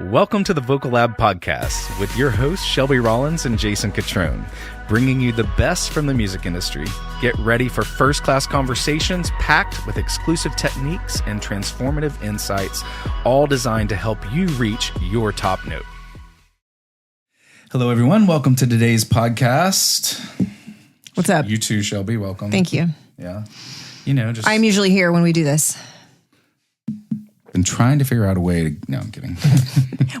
Welcome to the Vocal Lab podcast with your hosts Shelby Rollins and Jason Catrone, bringing you the best from the music industry. Get ready for first-class conversations packed with exclusive techniques and transformative insights, all designed to help you reach your top note. Hello, everyone. Welcome to today's podcast. What's up? You too, Shelby. Welcome. Thank you. Yeah. You know, just... I'm usually here when we do this. Been trying to figure out a way to... No, I'm kidding.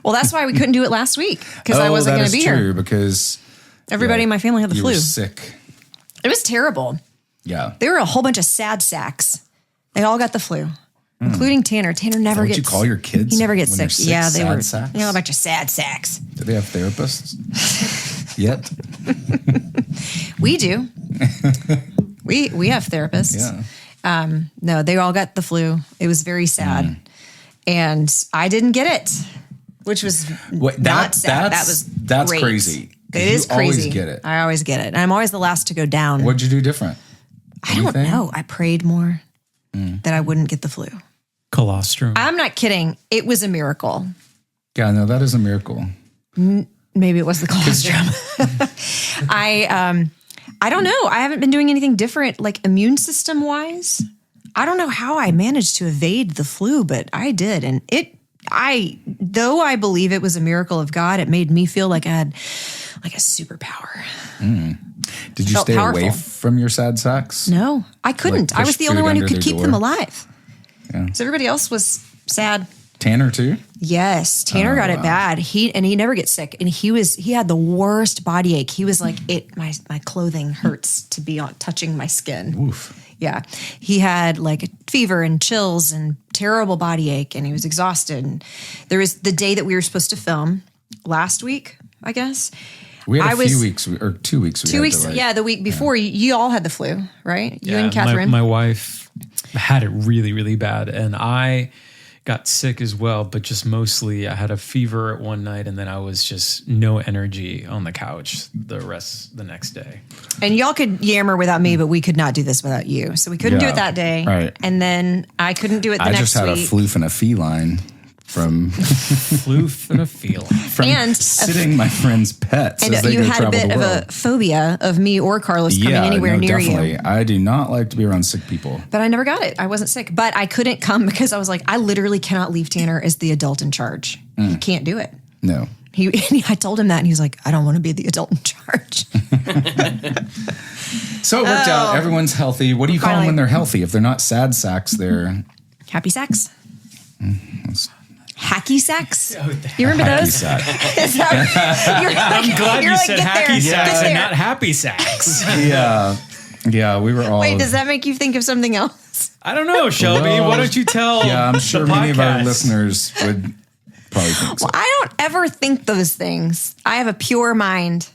Well, that's why we couldn't do it last week, because I wasn't going to be here. Because everybody in my family had the flu. You were sick. It was terrible. Yeah. There were a whole bunch of sad sacks. They all got the flu, including Tanner. Tanner never gets... What you call your kids? He never gets sick. Yeah, they were... Sacks? You know, a bunch of sad sacks. Do they have therapists yet? We do. We have therapists. Yeah. No, they all got the flu. It was very sad. And I didn't get it, which was not sad. That's great. Crazy. It is crazy. You always get it. I always get it. And I'm always the last to go down. What'd you do different? I don't know. I prayed more that I wouldn't get the flu. Colostrum. I'm not kidding. It was a miracle. Yeah, no, that is a miracle. Maybe it was the colostrum. I don't know. I haven't been doing anything different, like immune system wise. I don't know how I managed to evade the flu, but I did. And though I believe it was a miracle of God, it made me feel like I had like a superpower. Did you stay away from your sad sacks? No, I couldn't. I was the only one who could keep them alive. Yeah. So everybody else was sad. Tanner too? Yes, Tanner got it bad. He never gets sick, and he had the worst body ache. He was like, my clothing hurts to be touching my skin. Oof. Yeah, he had like a fever and chills and terrible body ache, and he was exhausted. And there was the day that we were supposed to film last week, I guess. We had a few weeks or 2 weeks. 2 weeks. Yeah, the week before you all had the flu, right? You and Catherine. My wife had it really, really bad, and I got sick as well, but just mostly I had a fever at one night, and then I was just no energy on the couch the next day. And y'all could yammer without me, but we could not do this without you. So we couldn't do it that day. Right. And then I couldn't do it the next week. I just had a floof and a feline from floof and a feline from sitting my friend's pets. And you had a bit of a phobia of me or Carlos coming anywhere near definitely. you. I do not like to be around sick people. But I never got it. I wasn't sick. But I couldn't come because I was like, I literally cannot leave Tanner as the adult in charge. He can't do it. No. I told him that, and he was like, I don't want to be the adult in charge. So it worked out. Everyone's healthy. What do you call them when they're healthy? If they're not sad sacks, they're... Happy sacks. Hacky sacks? You remember those? Sack. I'm glad you said hacky sacks and not happy sacks. Yeah, we were all... Wait, does that make you think of something else? I don't know, Shelby. Why don't you tell I'm sure many of our listeners would probably think so. Well, I don't ever think those things. I have a pure mind.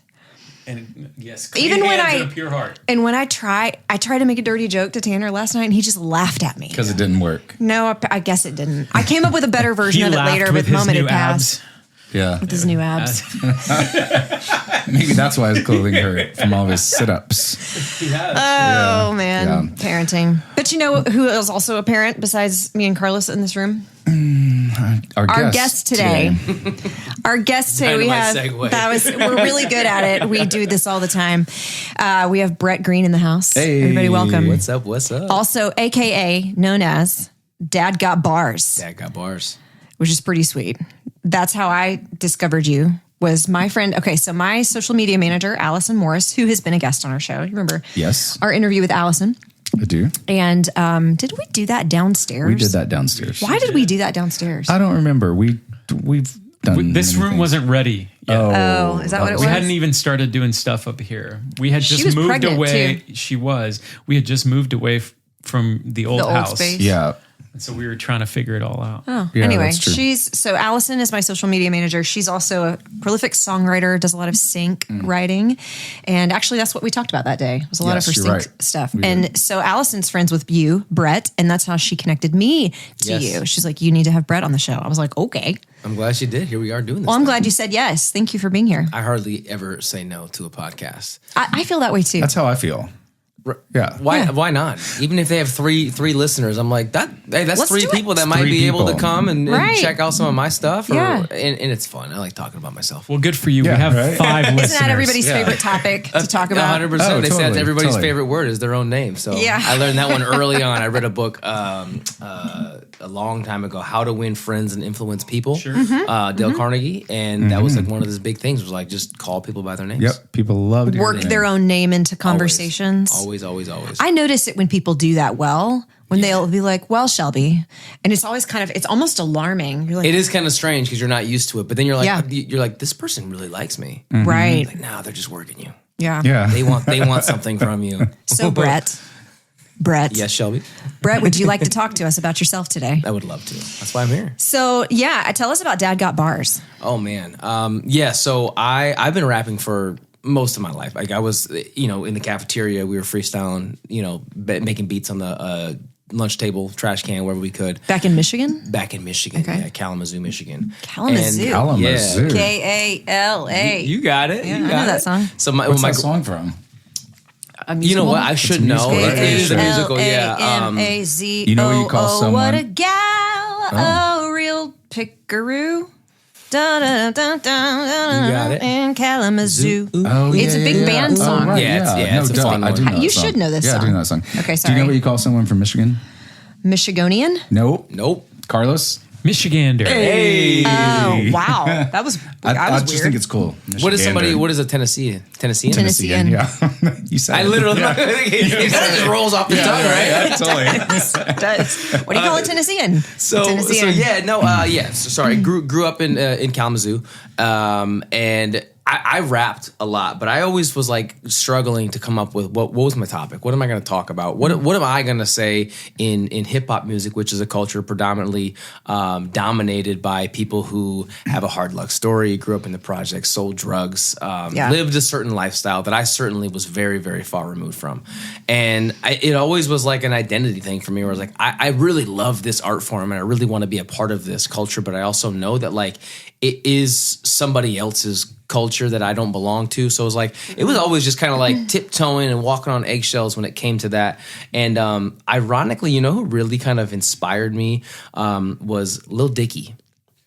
And yes, even when and a pure heart. And when I tried to make a dirty joke to Tanner last night, and he just laughed at me. Because it didn't work. No, I guess it didn't. I came up with a better version of it later, but the moment had passed. Yeah. With his new abs. Maybe that's why his clothing hurt from all his sit-ups. Man. Parenting. But you know who is also a parent besides me and Carlos in this room? Our guest today. Our guest today, we're really good at it. We do this all the time. We have Bret Green in the house. Hey. Everybody welcome. What's up? Also, AKA known as Dad Got Bars. Dad Got Bars. Which is pretty sweet. That's how I discovered you, was my friend. Okay, so my social media manager, Allison Morris, who has been a guest on our show. You remember? Yes. Our interview with Allison. I do. And did we do that downstairs? We did that downstairs. Why did we do that downstairs? I don't remember. We've done this room wasn't ready yet. Oh, is that what it was? We hadn't even started doing stuff up here. We had just moved away. Too. She was. We had just moved away from the old house. Space. Yeah. And so we were trying to figure it all out. Oh, yeah, anyway, so Allison is my social media manager. She's also a prolific songwriter, does a lot of sync writing. And actually that's what we talked about that day. It was a lot of her sync stuff. So Allison's friends with you, Bret, and that's how she connected me to you. She's like, you need to have Bret on the show. I was like, okay. I'm glad she did. Here we are doing this. Well, I'm glad you said yes. Thank you for being here. I hardly ever say no to a podcast. I feel that way too. That's how I feel. Yeah. Why not? Even if they have three listeners, I'm like that's Let's three do people it. that might be able to come and check out some of my stuff. Yeah. And it's fun. I like talking about myself. Well, good for you. Yeah, we have right? 5 listeners. Isn't that everybody's favorite topic to talk about? 100%. Oh, They said totally, everybody's totally. favorite word is their own name. So Yeah. I learned that one early on. I read a book a long time ago, How to Win Friends and Influence People, Dale Carnegie. And that was like one of his big things was like just call people by their names. Yep. People love to Work their own name into conversations. Always. I notice it when people do that well, when they'll be like, well, Shelby. And it's always it's almost alarming. You're like, It is kind of strange because you're not used to it. But then you're like, this person really likes me. right. Like, no, they're just working you. Yeah. Yeah. They want something from you. So Bret. Yes, Shelby. Brett, would you like to talk to us about yourself today? I would love to. That's why I'm here. So tell us about Dad Got Bars. Oh man. So I've been rapping for most of my life. Like I was, in the cafeteria, we were freestyling, making beats on the lunch table, trash can, wherever we could. Back in Michigan? Back in Michigan, Okay. Kalamazoo, Michigan. Kalamazoo. Kalamazoo. K-A-L-A. You got it. Yeah, You I got know that it. song. So What's that song from? You know what? I should know. musical, right? It is a musical, yeah. K-A-L-A-M-A-Z-O-O. You know what you call someone? What a gal. Oh, real pickaroo. Da, da, da, da, da, You got it. in Kalamazoo. Oh, It's a big band song. right, Yeah, it's a funny I do one. know that You song. should know this Yeah, I do song. know that song. Okay, Do you sorry. know what you call someone from Michigan? Michigonian? Nope. Carlos? Michigander. Hey. Oh, wow. That was I was just weird. think it's cool. What is Michigander. what is a Tennessean? Tennessean. Yeah. You said I it. literally, it just rolls off the tongue, right? Yeah, totally. It does. What do you call a Tennessean? So sorry. Grew up in Kalamazoo, and I rapped a lot, but I always was like struggling to come up with what was my topic. What am I going to talk about? What am I going to say in hip hop music, which is a culture predominantly dominated by people who have a hard luck story, grew up in the projects, sold drugs, lived a certain lifestyle that I certainly was very, very far removed from, and it always was like an identity thing for me, where I was like, I really love this art form and I really want to be a part of this culture, but I also know that like it is somebody else's culture that I don't belong to. So it was like, it was always just kind of like tiptoeing and walking on eggshells when it came to that. And ironically, who really kind of inspired me was Lil Dicky.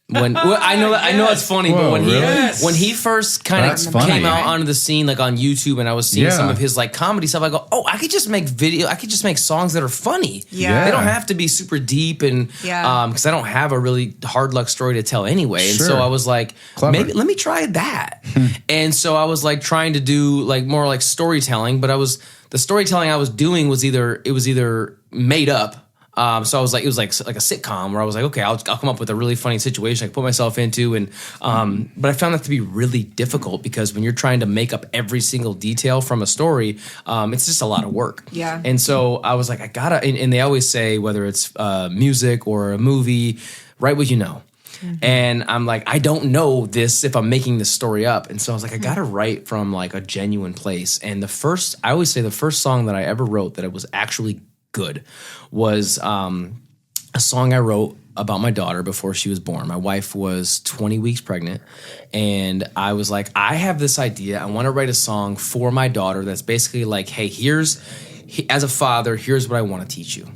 I know it's funny, but when he first kind of came out onto the scene, like on YouTube, and I was seeing some of his like comedy stuff, I go, oh, I could just make songs that are funny. Yeah. They don't have to be super deep, and because I don't have a really hard luck story to tell anyway. And so I was like, maybe let me try that. And so I was like trying to do like more like storytelling, but the storytelling I was doing was either made up. So I was like, it was like a sitcom where I was like, okay, I'll come up with a really funny situation I can put myself into, and but I found that to be really difficult because when you're trying to make up every single detail from a story, it's just a lot of work. Yeah. And so I was like, I gotta, and they always say whether it's music or a movie, write what you know. Mm-hmm. And I'm like, I don't know this if I'm making this story up. And so I was like, I gotta write from like a genuine place. And I always say the first song that I ever wrote that it was actually good was a song I wrote about my daughter before she was born. My wife was 20 weeks pregnant, and I was like, I have this idea. I want to write a song for my daughter that's basically like, hey, as a father, here's what I want to teach you.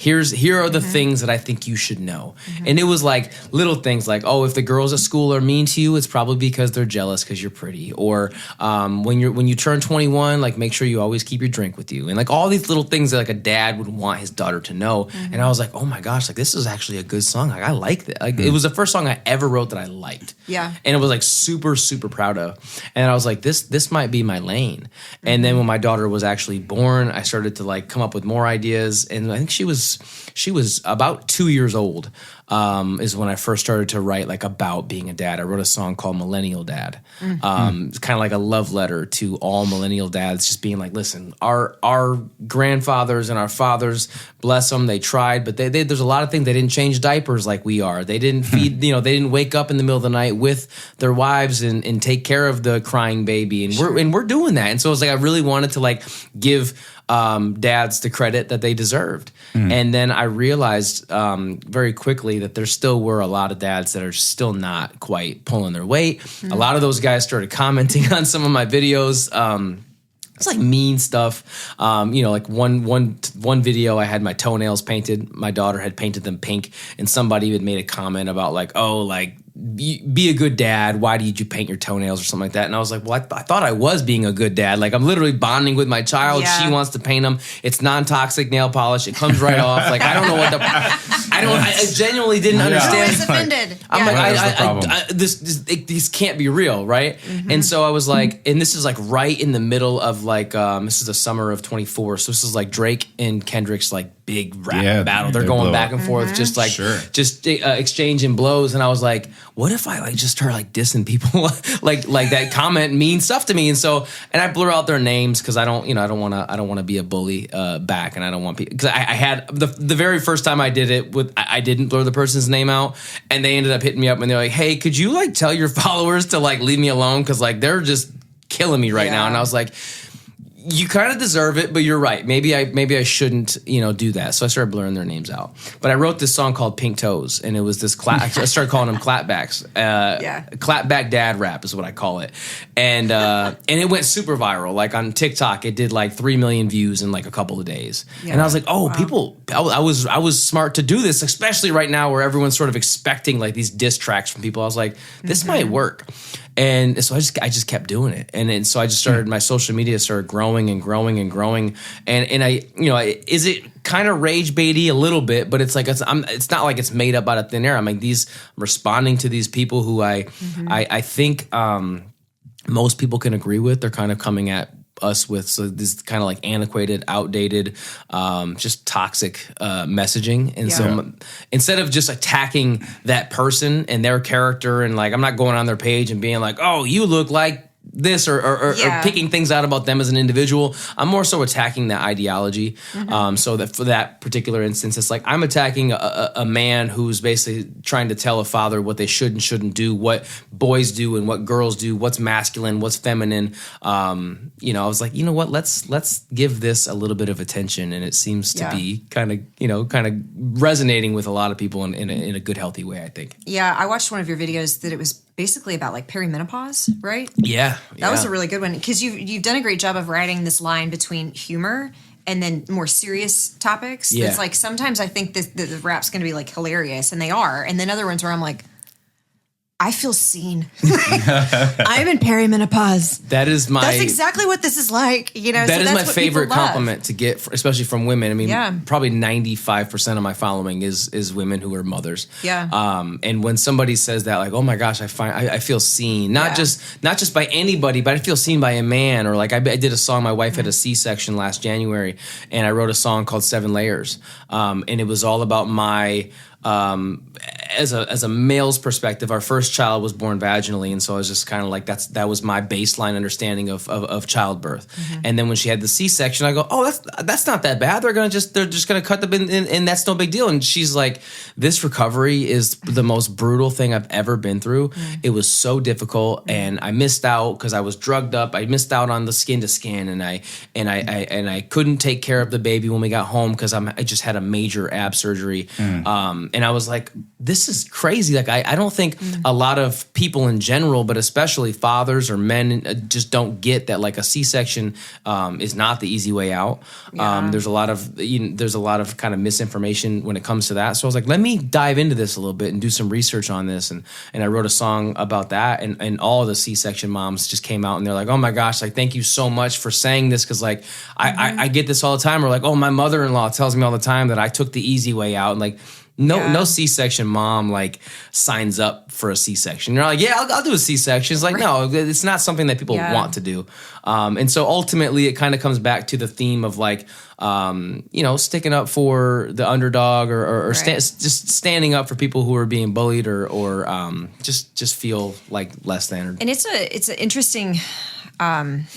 Here are the things that I think you should know. And it was like little things like, oh, if the girls at school are mean to you, it's probably because they're jealous because you're pretty. Or when you turn 21, like make sure you always keep your drink with you. And like all these little things that like a dad would want his daughter to know. And I was like, oh my gosh, like this is actually a good song. Like I like that. Like it was the first song I ever wrote that I liked. Yeah. And it was like super, super proud of. And I was like, this might be my lane. And then when my daughter was actually born, I started to like come up with more ideas. And I think she was about 2 years old is when I first started to write like about being a dad. I wrote a song called Millennial Dad. It's kind of like a love letter to all millennial dads, just being like, listen, our grandfathers and our fathers, bless them, they tried, but there's a lot of things. They didn't change diapers like we are. They didn't feed, they didn't wake up in the middle of the night with their wives and take care of the crying baby. And we're doing that. And so it was like, I really wanted to like give dads the credit that they deserved. And then I realized very quickly that there still were a lot of dads that are still not quite pulling their weight. A lot of those guys started commenting on some of my videos. It's like mean stuff. Like one video, I had my toenails painted. My daughter had painted them pink, and somebody had made a comment about like, oh, like, be a good dad. Why did you paint your toenails or something like that? And I was like, well, I thought I was being a good dad. Like, I'm literally bonding with my child. Yeah. She wants to paint them. It's non-toxic nail polish. It comes right off. Like, I don't know what I genuinely didn't understand. I was offended. I'm like, this can't be real, right? Mm-hmm. And so I was like, and this is like right in the middle of like, this is the summer of 24. So this is like Drake and Kendrick's like big rap battle. They're going back and forth, just like, exchanging blows. And I was like, what if I like just start like dissing people like that comment mean stuff to me? And I blur out their names because I don't want to be a bully back, and I don't want people, because I had the very first time I did it I didn't blur the person's name out, and they ended up hitting me up and they're like, hey, could you like tell your followers to like leave me alone, because like they're just killing me right now. And I was like, you kind of deserve it, but you're right. Maybe I shouldn't, do that. So I started blurring their names out. But I wrote this song called Pink Toes, and it was this I started calling them clapbacks. Clapback dad rap is what I call it. And it went super viral. Like on TikTok, it did like 3 million views in like a couple of days. Yeah. And I was like, oh, wow. People, I was smart to do this, especially right now where everyone's sort of expecting like these diss tracks from people. I was like, this might work. And so I just kept doing it. And so I just started, my social media started growing and growing and growing. And I, is it kind of rage baity a little bit, but it's like, it's not like it's made up out of thin air. I'm like responding to these people who I think most people can agree with. They're kind of coming at us with this kind of like antiquated, outdated, just toxic messaging. And so instead of just attacking that person and their character, and like I'm not going on their page and being like, oh, you look like this or picking things out about them as an individual, I'm more so attacking that ideology. So that for that particular instance, it's like I'm attacking a man who's basically trying to tell a father what they should and shouldn't do, what boys do and what girls do, what's masculine, what's feminine. I was like, you know what, let's give this a little bit of attention, and it seems to be kind of resonating with a lot of people in a good, healthy way, I think. Yeah, I watched one of your videos that it was basically about like perimenopause, right? Yeah. That was a really good one, because you've done a great job of writing this line between humor and then more serious topics. Yeah. It's like sometimes I think the rap's going to be like hilarious, and they are. And then other ones where I'm like, I feel seen. I'm in perimenopause. That's exactly what this is like. That is my favorite compliment to get, especially from women. I mean, probably 95% of my following is women who are mothers. Yeah. And when somebody says that, like, oh my gosh, I feel seen. Not just by anybody, but I feel seen by a man. Or like I did a song. My wife had a C-section last January, and I wrote a song called 7 Layers. And it was all about my. As a male's perspective, our first child was born vaginally, and so I was just kind of like that was my baseline understanding of childbirth. And then when she had the C-section, I go, oh, that's not that bad. They're just gonna cut the bin, and that's no big deal. And she's like, this recovery is the most brutal thing I've ever been through. It was so difficult, and I missed out because I was drugged up. I missed out on the skin to skin, and I couldn't take care of the baby when we got home because I just had a major ab surgery. And I was like, this is crazy. Like, I don't think a lot of people in general, but especially fathers or men, just don't get that like a C-section is not the easy way out. Yeah. There's a lot of kind of misinformation when it comes to that. So I was like, let me dive into this a little bit and do some research on this. And I wrote a song about that. And all of the C-section moms just came out and they're like, oh my gosh, like, thank you so much for saying this. Cause like, I get this all the time. Or like, oh, my mother-in-law tells me all the time that I took the easy way out. And like, no C-section mom like signs up for a C-section. You're like, yeah, I'll do a C-section. It's like, no, it's not something that people want to do. And so ultimately it kind of comes back to the theme of like, sticking up for the underdog or just standing up for people who are being bullied or just feel like less than. And it's an interesting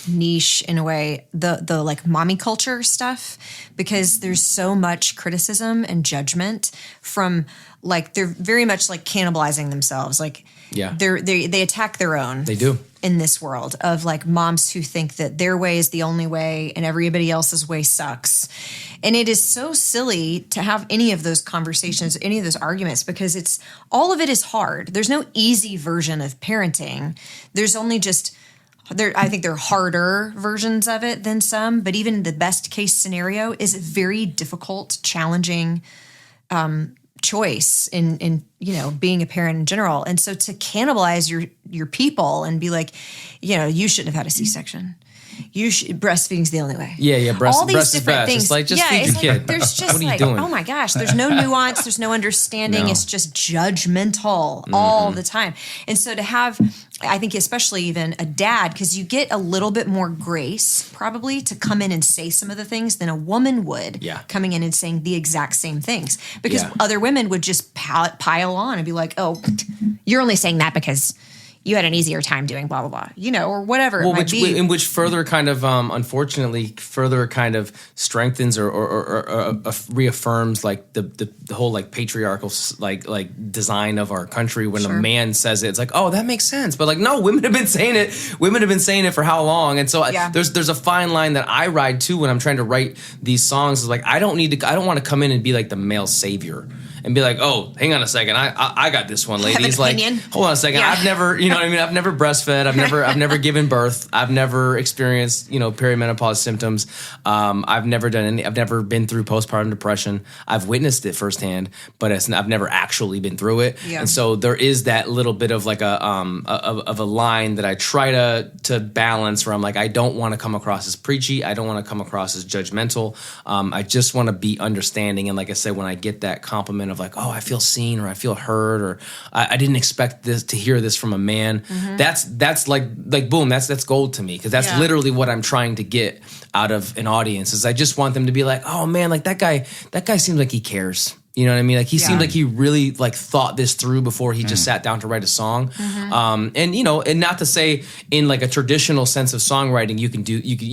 niche in a way, the like mommy culture stuff, because there's so much criticism and judgment from like, they're very much like cannibalizing themselves. Like they attack their own. They do. In this world of like moms who think that their way is the only way and everybody else's way sucks. And it is so silly to have any of those conversations, any of those arguments, because all of it is hard. There's no easy version of parenting. There's only just I think they're harder versions of it than some, but even the best case scenario is a very difficult, challenging choice in being a parent in general. And so to cannibalize your people and be like, you shouldn't have had a C-section. Breastfeeding's the only way. Yeah. All these breast different is best. things. It's like, just feed your kid. There's just what are you doing? oh my gosh, there's no nuance, there's no understanding. No. It's just judgmental all the time. And so to have, I think especially even a dad, because you get a little bit more grace probably to come in and say some of the things than a woman would coming in and saying the exact same things. Because other women would just pile on and be like, oh, you're only saying that because you had an easier time doing blah, blah, blah, or whatever it might be. Which further kind of, unfortunately, further kind of strengthens or reaffirms like the whole like patriarchal like design of our country. When a man says it, it's like, oh, that makes sense. But like, no, women have been saying it. Women have been saying it for how long? And so there's a fine line that I ride too when I'm trying to write these songs. Is like, I don't want to come in and be like the male savior and be like, oh, hang on a second, I got this one, lady. It's like, hold on a second, I've never, you know what I mean? I've never breastfed, I've never given birth, I've never experienced, perimenopause symptoms. I've never been through postpartum depression. I've witnessed it firsthand, but I've never actually been through it. Yeah. And so there is that little bit of like a line that I try to balance where I'm like, I don't want to come across as preachy, I don't want to come across as judgmental. I just want to be understanding. And like I said, when I get that compliment of like, oh, I feel seen or I feel heard or I didn't expect to hear this from a man. Mm-hmm. That's like boom, that's gold to me, because that's literally what I'm trying to get out of an audience. Is I just want them to be like, oh man, like that guy seems like he cares. You know what I mean? Like he seemed like he really like thought this through before he just sat down to write a song. Mm-hmm. And not to say in like a traditional sense of songwriting, you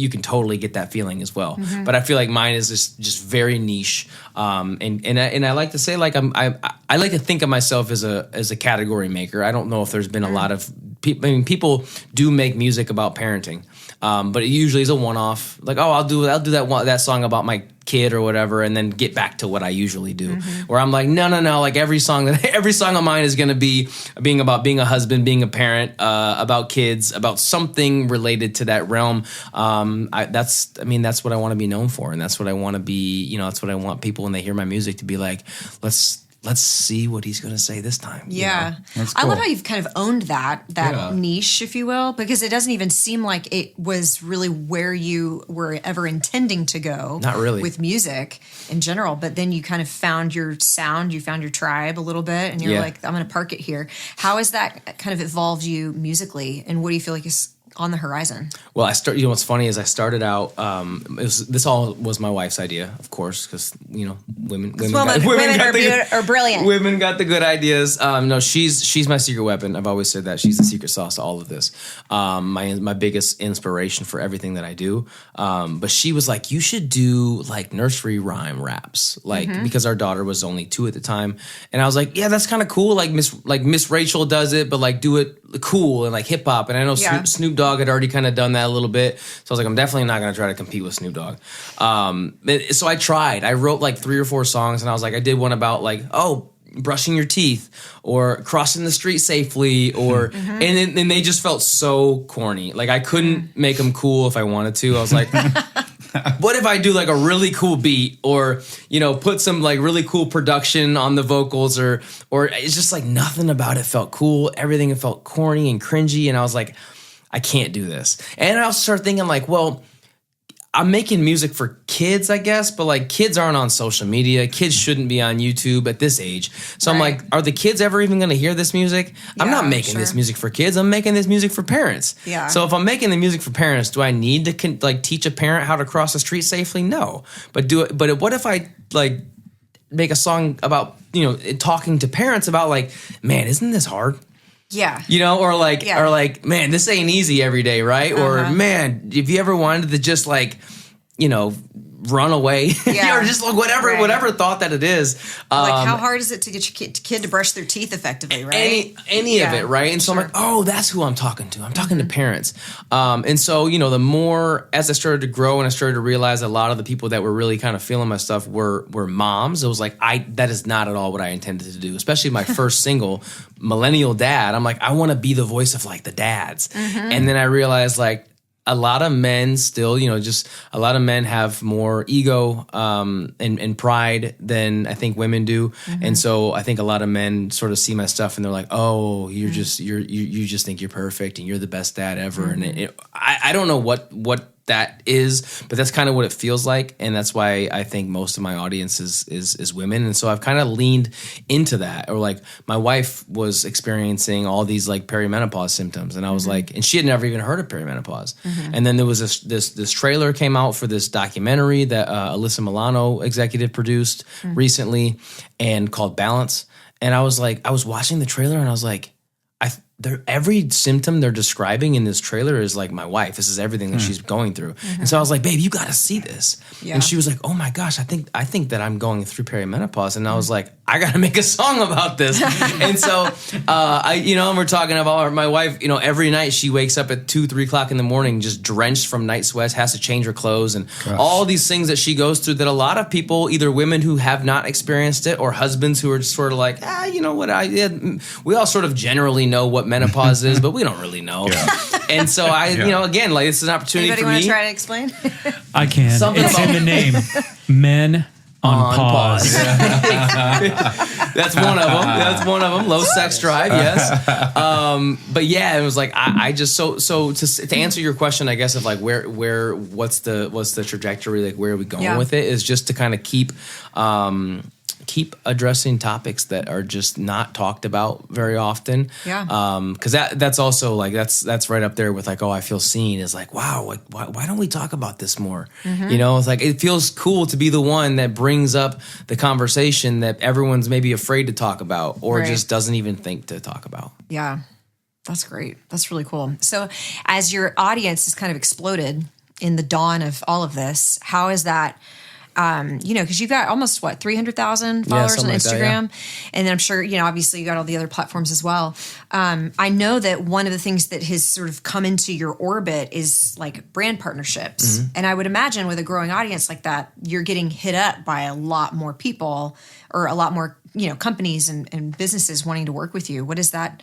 can totally get that feeling as well. Mm-hmm. But I feel like mine is just very niche. And I like to say like I like to think of myself as a category maker. I don't know if there's been a lot of people. I mean, people do make music about parenting, but it usually is a one-off. Like, oh, I'll do that song about my kid or whatever, and then get back to what I usually do. Mm-hmm. Where I'm like, no, like every song of mine is going to be being about being a husband, being a parent, about kids, about something related to that realm. That's what I want to be known for, and that's what I want to be. That's what I want people when they hear my music to be like, let's see what he's going to say this time. Yeah. That's cool. I love how you've kind of owned that niche, if you will, because it doesn't even seem like it was really where you were ever intending to go. Not really. With music in general, but then you kind of found your sound, you found your tribe a little bit, and you're like, I'm going to park it here. How has that kind of evolved you musically, and what do you feel like is on the horizon? Well, what's funny is I started out. This all was my wife's idea, of course, because women are brilliant. Women got the good ideas. No, she's my secret weapon. I've always said that she's the secret sauce to all of this. My biggest inspiration for everything that I do. But she was like, you should do like nursery rhyme raps, because our daughter was only 2 at the time, and I was like, yeah, that's kind of cool. Like Miss Rachel does it, but like do it cool and like hip hop. And I know Snoop Dogg had already kind of done that a little bit. So I was like, I'm definitely not going to try to compete with Snoop Dogg. So I tried. I wrote like 3 or 4 songs, and I was like, I did one about like, oh, brushing your teeth or crossing the street safely or and they just felt so corny. Like I couldn't make them cool if I wanted to. I was like, what if I do like a really cool beat or, put some like really cool production on the vocals or it's just like nothing about it felt cool. Everything felt corny and cringy. And I was like, I can't do this. And I also started thinking like, well, I'm making music for kids, I guess, but like kids aren't on social media. Kids shouldn't be on YouTube at this age. So I'm like, are the kids ever even going to hear this music? I'm not making this music for kids. I'm making this music for parents. Yeah. So if I'm making the music for parents, do I need to teach a parent how to cross the street safely? No. But what if I like make a song about, talking to parents about like, man, isn't this hard? Yeah. Or like, man, this ain't easy every day, right? Or man, if you ever wanted to just like, run away, or just like whatever thought that it is. Like, how hard is it to get your kid to brush their teeth effectively, right? Any of it, right? And so I'm like, oh, that's who I'm talking to. I'm talking to parents. And so, the more as I started to grow and I started to realize a lot of the people that were really kind of feeling my stuff were moms. It was like, that is not at all what I intended to do, especially my first single, Millennial Dad. I'm like, I want to be the voice of like the dads. And then I realized like, a lot of men still, just a lot of men have more ego and pride than I think women do. And so I think a lot of men sort of see my stuff and they're like, oh, you just think you're perfect and you're the best dad ever. And I don't know what that is, but that's kind of what it feels like. And that's why I think most of my audience is women. And so I've kind of leaned into that. Or like my wife was experiencing all these like perimenopause symptoms. And I was like, and she had never even heard of perimenopause. And then there was this trailer came out for this documentary that Alyssa Milano executive produced recently and called Balance. And I was watching the trailer and I was like, every symptom they're describing in this trailer is like my wife. This is everything that she's going through. And so I was like, babe, you got to see this. Yeah. And she was like, oh my gosh, I think that I'm going through perimenopause. And I was like, I got to make a song about this. And so, and we're talking about my wife, every night she wakes up at 2-3 o'clock in the morning, just drenched from night sweats, has to change her clothes and all these things that she goes through that a lot of people, either women who have not experienced it or husbands who are just sort of like, we all sort of generally know what menopause is, but we don't really know. And so again, like it's an opportunity Anybody for me. Want to try to explain? I can. It's in the name. Men on pause. That's one of them. Low sex drive, yes. But yeah, it was like I just to answer your question, I guess of like where what's the trajectory, like where are we going with it, is just to kind of keep addressing topics that are just not talked about very often. Because that's also like that's right up there with like, oh, I feel seen, is like, wow, like why don't we talk about this more? It's like it feels cool to be the one that brings up the conversation that everyone's maybe afraid to talk about or just doesn't even think to talk about. Yeah, that's great. That's really cool. So as your audience has kind of exploded in the dawn of all of this, how is that? Because you've got almost 300,000 followers on Instagram, and then I'm sure obviously you got all the other platforms as well. I know that one of the things that has sort of come into your orbit is like brand partnerships, and I would imagine with a growing audience like that, you're getting hit up by a lot more people or a lot more companies and businesses wanting to work with you. What is that?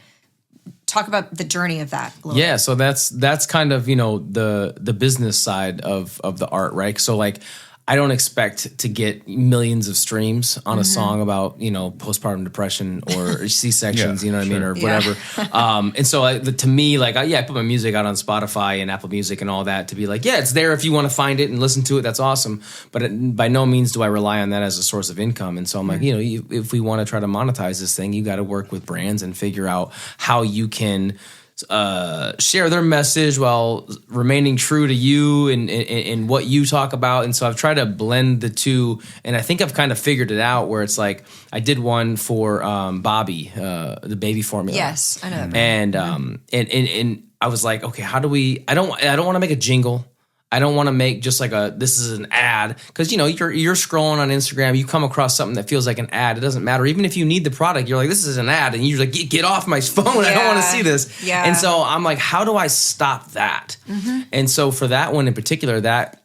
Talk about the journey of that a little bit. So that's kind of the business side of the art, right? So like, I don't expect to get millions of streams on a song about, postpartum depression or C-sections, you know what I mean, or whatever. And so to me, like, I put my music out on Spotify and Apple Music and all that to be like, it's there if you want to find it and listen to it. That's awesome. But by no means do I rely on that as a source of income. And so I'm like, if we want to try to monetize this thing, you got to work with brands and figure out how you can share their message while remaining true to you and what you talk about. And so I've tried to blend the two, and I think I've kind of figured it out where it's like I did one for Bobby, the baby formula. Yes, I know that. And and I was like, okay, how do we? I don't want to make a jingle. I don't want to make just like this is an ad, because you're scrolling on Instagram, you come across something that feels like an ad. It doesn't matter, even if you need the product, you're like, this is an ad, and you're like, get off my phone. I don't want to see this. And so I'm like, how do I stop that? And so for that one in particular, that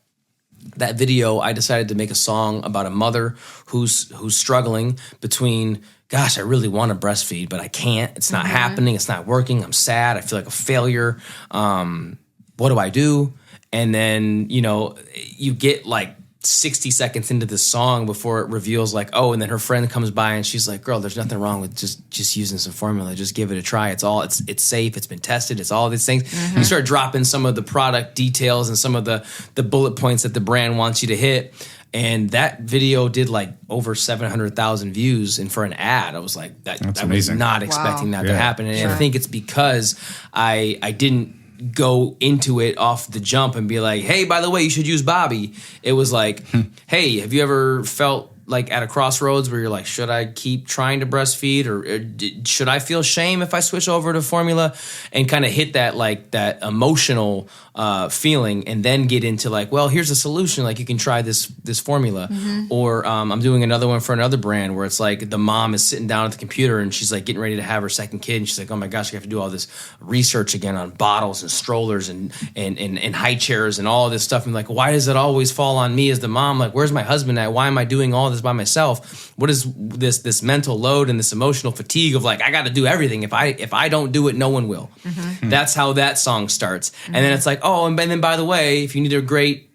video, I decided to make a song about a mother who's struggling between, gosh, I really want to breastfeed, but I can't. It's not happening. It's not working. I'm sad. I feel like a failure. What do I do? And then, you get like 60 seconds into this song before it reveals like, oh, and then her friend comes by and she's like, girl, there's nothing wrong with just using some formula. Just give it a try. It's safe. It's been tested. It's all these things. You start dropping some of the product details and some of the bullet points that the brand wants you to hit. And that video did like over 700,000 views. And for an ad, I was like, I was not expecting that to happen. And I think it's because I didn't go into it off the jump and be like, hey, by the way, you should use Bobby. It was like, hey, have you ever felt like at a crossroads where you're like, should I keep trying to breastfeed or should I feel shame if I switch over to formula, and kind of hit that like that emotional feeling, and then get into like, well, here's a solution. Like you can try this formula, or I'm doing another one for another brand where it's like the mom is sitting down at the computer and she's like getting ready to have her second kid, and she's like, oh my gosh, I have to do all this research again on bottles and strollers and high chairs and all this stuff. And like, why does it always fall on me as the mom? Like, where's my husband at? Why am I doing all this by myself? What is this mental load and this emotional fatigue of like, I got to do everything. If I don't do it, no one will. That's how that song starts. And then it's like, oh, and then by the way, if you need a great,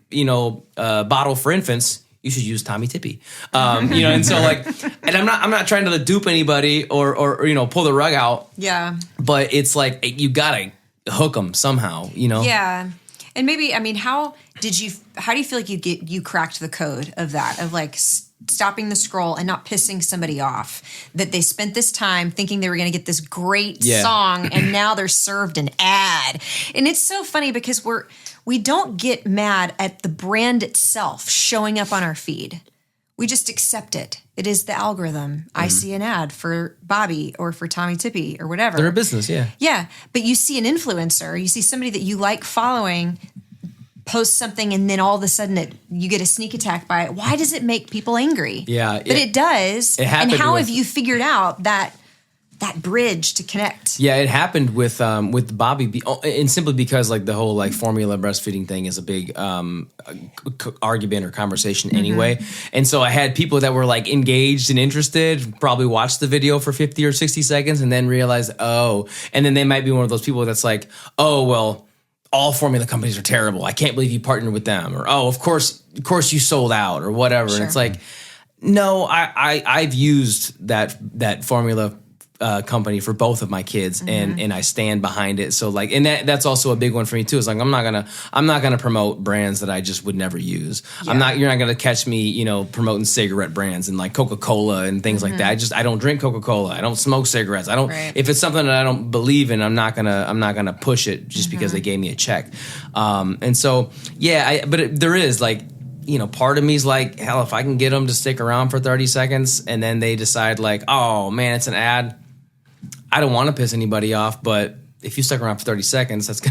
bottle for infants, you should use Tommy Tippy. And so like, and I'm not trying to dupe anybody or pull the rug out. Yeah. But it's like, you gotta hook them somehow, Yeah. And maybe, I mean, how do you feel like you cracked the code of that, of like stopping the scroll and not pissing somebody off, that they spent this time thinking they were going to get this great song and now they're served an ad. And it's so funny because we don't get mad at the brand itself showing up on our feed. We just accept it. It is the algorithm. I see an ad for Bobby or for Tommy Tippy or whatever. They're a business, yeah. Yeah, but you see an influencer, you see somebody that you like following post something, and then all of a sudden you get a sneak attack by it. Why does it make people angry? Yeah. But it does. And how have you figured out that bridge to connect? Yeah, it happened with Bobby, and simply because like the whole like formula breastfeeding thing is a big argument or conversation anyway. And so I had people that were like engaged and interested, probably watched the video for 50 or 60 seconds and then realized, and then they might be one of those people that's like, oh, well, all formula companies are terrible. I can't believe you partnered with them. Or, oh, of course you sold out or whatever. Sure. And it's like, no, I've used that formula company for both of my kids, and I stand behind it. So like, and that's also a big one for me too. It's like, I'm not gonna promote brands that I just would never use. Yeah. You're not gonna catch me, promoting cigarette brands and like Coca-Cola and things like that. I don't drink Coca-Cola. I don't smoke cigarettes. If it's something that I don't believe in, I'm not gonna push it just because they gave me a check. And so, yeah, there is like, part of me is like, hell, if I can get them to stick around for 30 seconds and then they decide like, oh man, it's an ad. I don't want to piss anybody off, but if you stuck around for 30 seconds, that's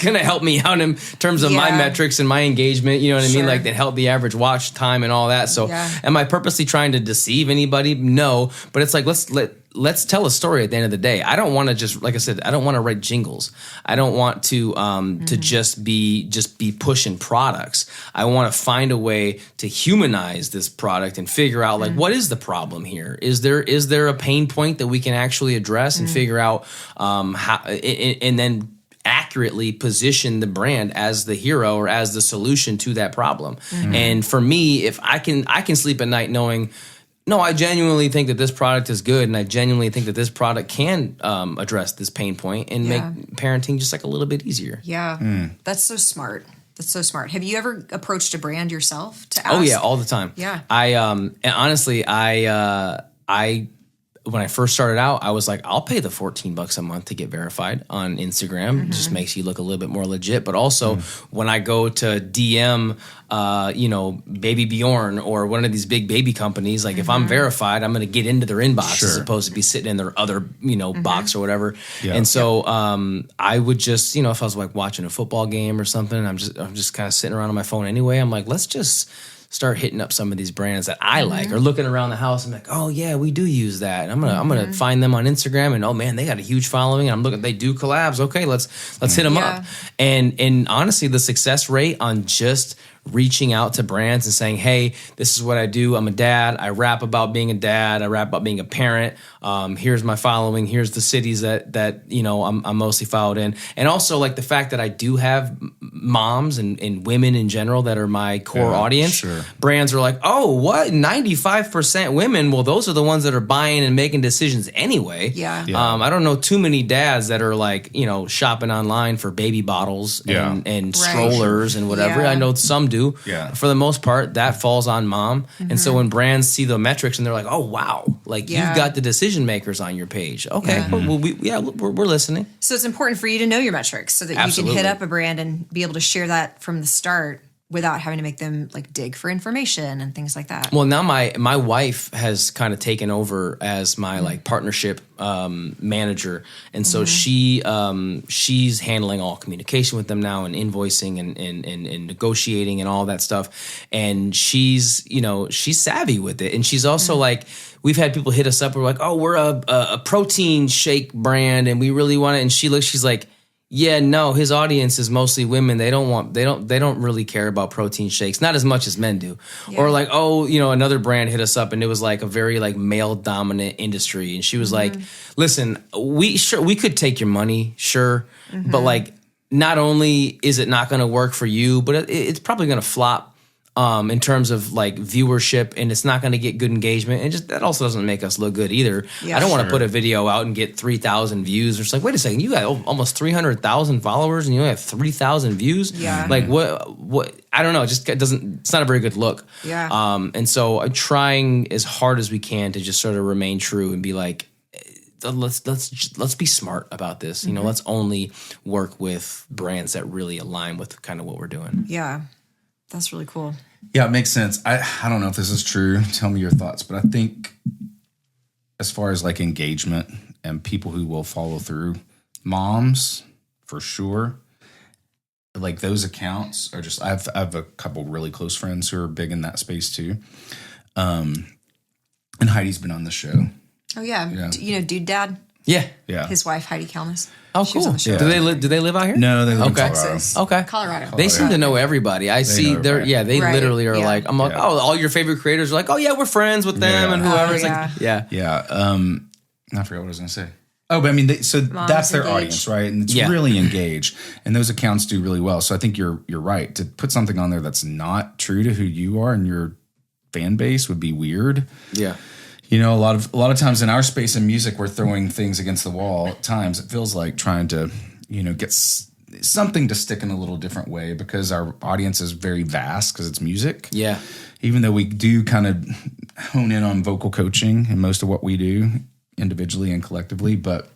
going to help me out in terms of my metrics and my engagement. You know what I mean? Like, that help the average watch time and all that. So am I purposely trying to deceive anybody? No, but it's like, let's tell a story at the end of the day. I don't want to just, like I said, I don't want to write jingles. I don't want to just be pushing products. I want to find a way to humanize this product and figure out like, what is the problem here? Is there a pain point that we can actually address and figure out how, and then accurately position the brand as the hero or as the solution to that problem. And for me, if I can sleep at night knowing, no, I genuinely think that this product is good, and I genuinely think that this product can address this pain point and make parenting just like a little bit easier. Yeah, that's so smart. That's so smart. Have you ever approached a brand yourself to ask? Oh yeah, all the time. Yeah. And honestly, when I first started out, I was like, I'll pay the $14 a month to get verified on Instagram. It just makes you look a little bit more legit. But also when I go to DM, Baby Bjorn or one of these big baby companies, like if I'm verified, I'm going to get into their inbox as opposed to be sitting in their other, box or whatever. Yeah. And so I would just, if I was like watching a football game or something, I'm just kind of sitting around on my phone anyway. I'm like, let's just start hitting up some of these brands that I like, or looking around the house. I'm like, oh yeah, we do use that. And I'm gonna find them on Instagram, and oh man, they got a huge following. And I'm looking, they do collabs. Okay, let's hit them up. And honestly, the success rate on just reaching out to brands and saying, hey, this is what I do. I'm a dad. I rap about being a dad. I rap about being a parent. Here's my following. Here's the cities that I'm mostly followed in. And also like the fact that I do have moms and women in general that are my core audience. Sure. Brands are like, oh, what? 95% women? Well, those are the ones that are buying and making decisions anyway. Yeah. I don't know too many dads that are like, shopping online for baby bottles and strollers and whatever. I know some do. Yeah. For the most part, that falls on mom. And so when brands see the metrics and they're like, oh, wow, like you've got the decision makers on your page. Okay, well, we're listening. So it's important for you to know your metrics so that you can hit up a brand and be able to share that from the start. without having to make them like dig for information and things like that. Well, now my wife has kind of taken over as my like partnership manager, and so she's handling all communication with them now and invoicing and negotiating and all that stuff. And she's savvy with it, and she's also like, we've had people hit us up. We're like, oh, we're a protein shake brand, and we really want it. And she's like, yeah, no, his audience is mostly women. They don't really care about protein shakes, not as much as men do. Yeah. Or like, oh, another brand hit us up and it was like a very like male dominant industry. And she was like, listen, we could take your money, sure. But like, not only is it not going to work for you, but it's probably going to flop in terms of like viewership, and it's not going to get good engagement, and just that also doesn't make us look good either. Yeah, I don't want to put a video out and get 3,000 views. It's like, wait a second, you got almost 300,000 followers and you only have 3,000 views. Yeah, like what? I don't know. It just doesn't. It's not a very good look. Yeah. And so I'm trying as hard as we can to just sort of remain true and be like, let's be smart about this. Let's only work with brands that really align with kind of what we're doing. Yeah, that's really cool. Yeah, it makes sense. I don't know if this is true. Tell me your thoughts. But I think as far as like engagement and people who will follow through, moms for sure. Like those accounts are just, I have a couple really close friends who are big in that space too. And Heidi's been on the show. Oh yeah. Dude Dad? Yeah. His wife, Heidi Kalmus. Oh, cool. Yeah. Do they live out here? No, they live in Texas. Colorado. They seem to know everybody. I see. They literally are like, I'm like, oh, all your favorite creators are like, oh yeah, we're friends with them and whoever. I forgot what I was going to say. Oh, but I mean, that's their audience, right? And it's really engaged, and those accounts do really well. So I think you're right to put something on there that's not true to who you are and your fan base would be weird. Yeah. A lot of times in our space in music, we're throwing things against the wall. At times, it feels like trying to, get something to stick in a little different way because our audience is very vast because it's music. Yeah. Even though we do kind of hone in on vocal coaching and most of what we do individually and collectively, but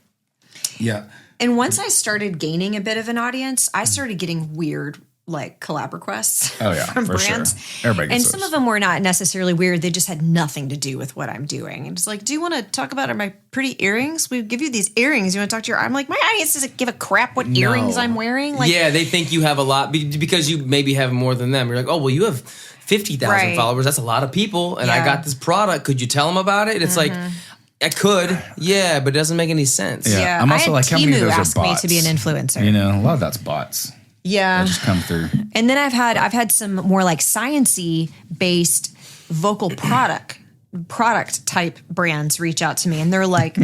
yeah. And once I started gaining a bit of an audience, I started getting weird like collab requests from brands. Sure. Everybody gets and some of them were not necessarily weird. They just had nothing to do with what I'm doing. And it's like, do you want to talk about my pretty earrings? We give you these earrings. You want to talk to I'm like, my audience doesn't give a crap what earrings I'm wearing. Like, yeah, they think you have a lot because you maybe have more than them. You're like, oh, well, you have 50,000 followers. That's a lot of people. And I got this product. Could you tell them about it? It's like, I could, but it doesn't make any sense. Yeah. I'm also like, how many of those are bots? Me to be an influencer. A lot of that's bots. Yeah, just come through. And then I've had some more like science-y based vocal product type brands reach out to me, and they're like,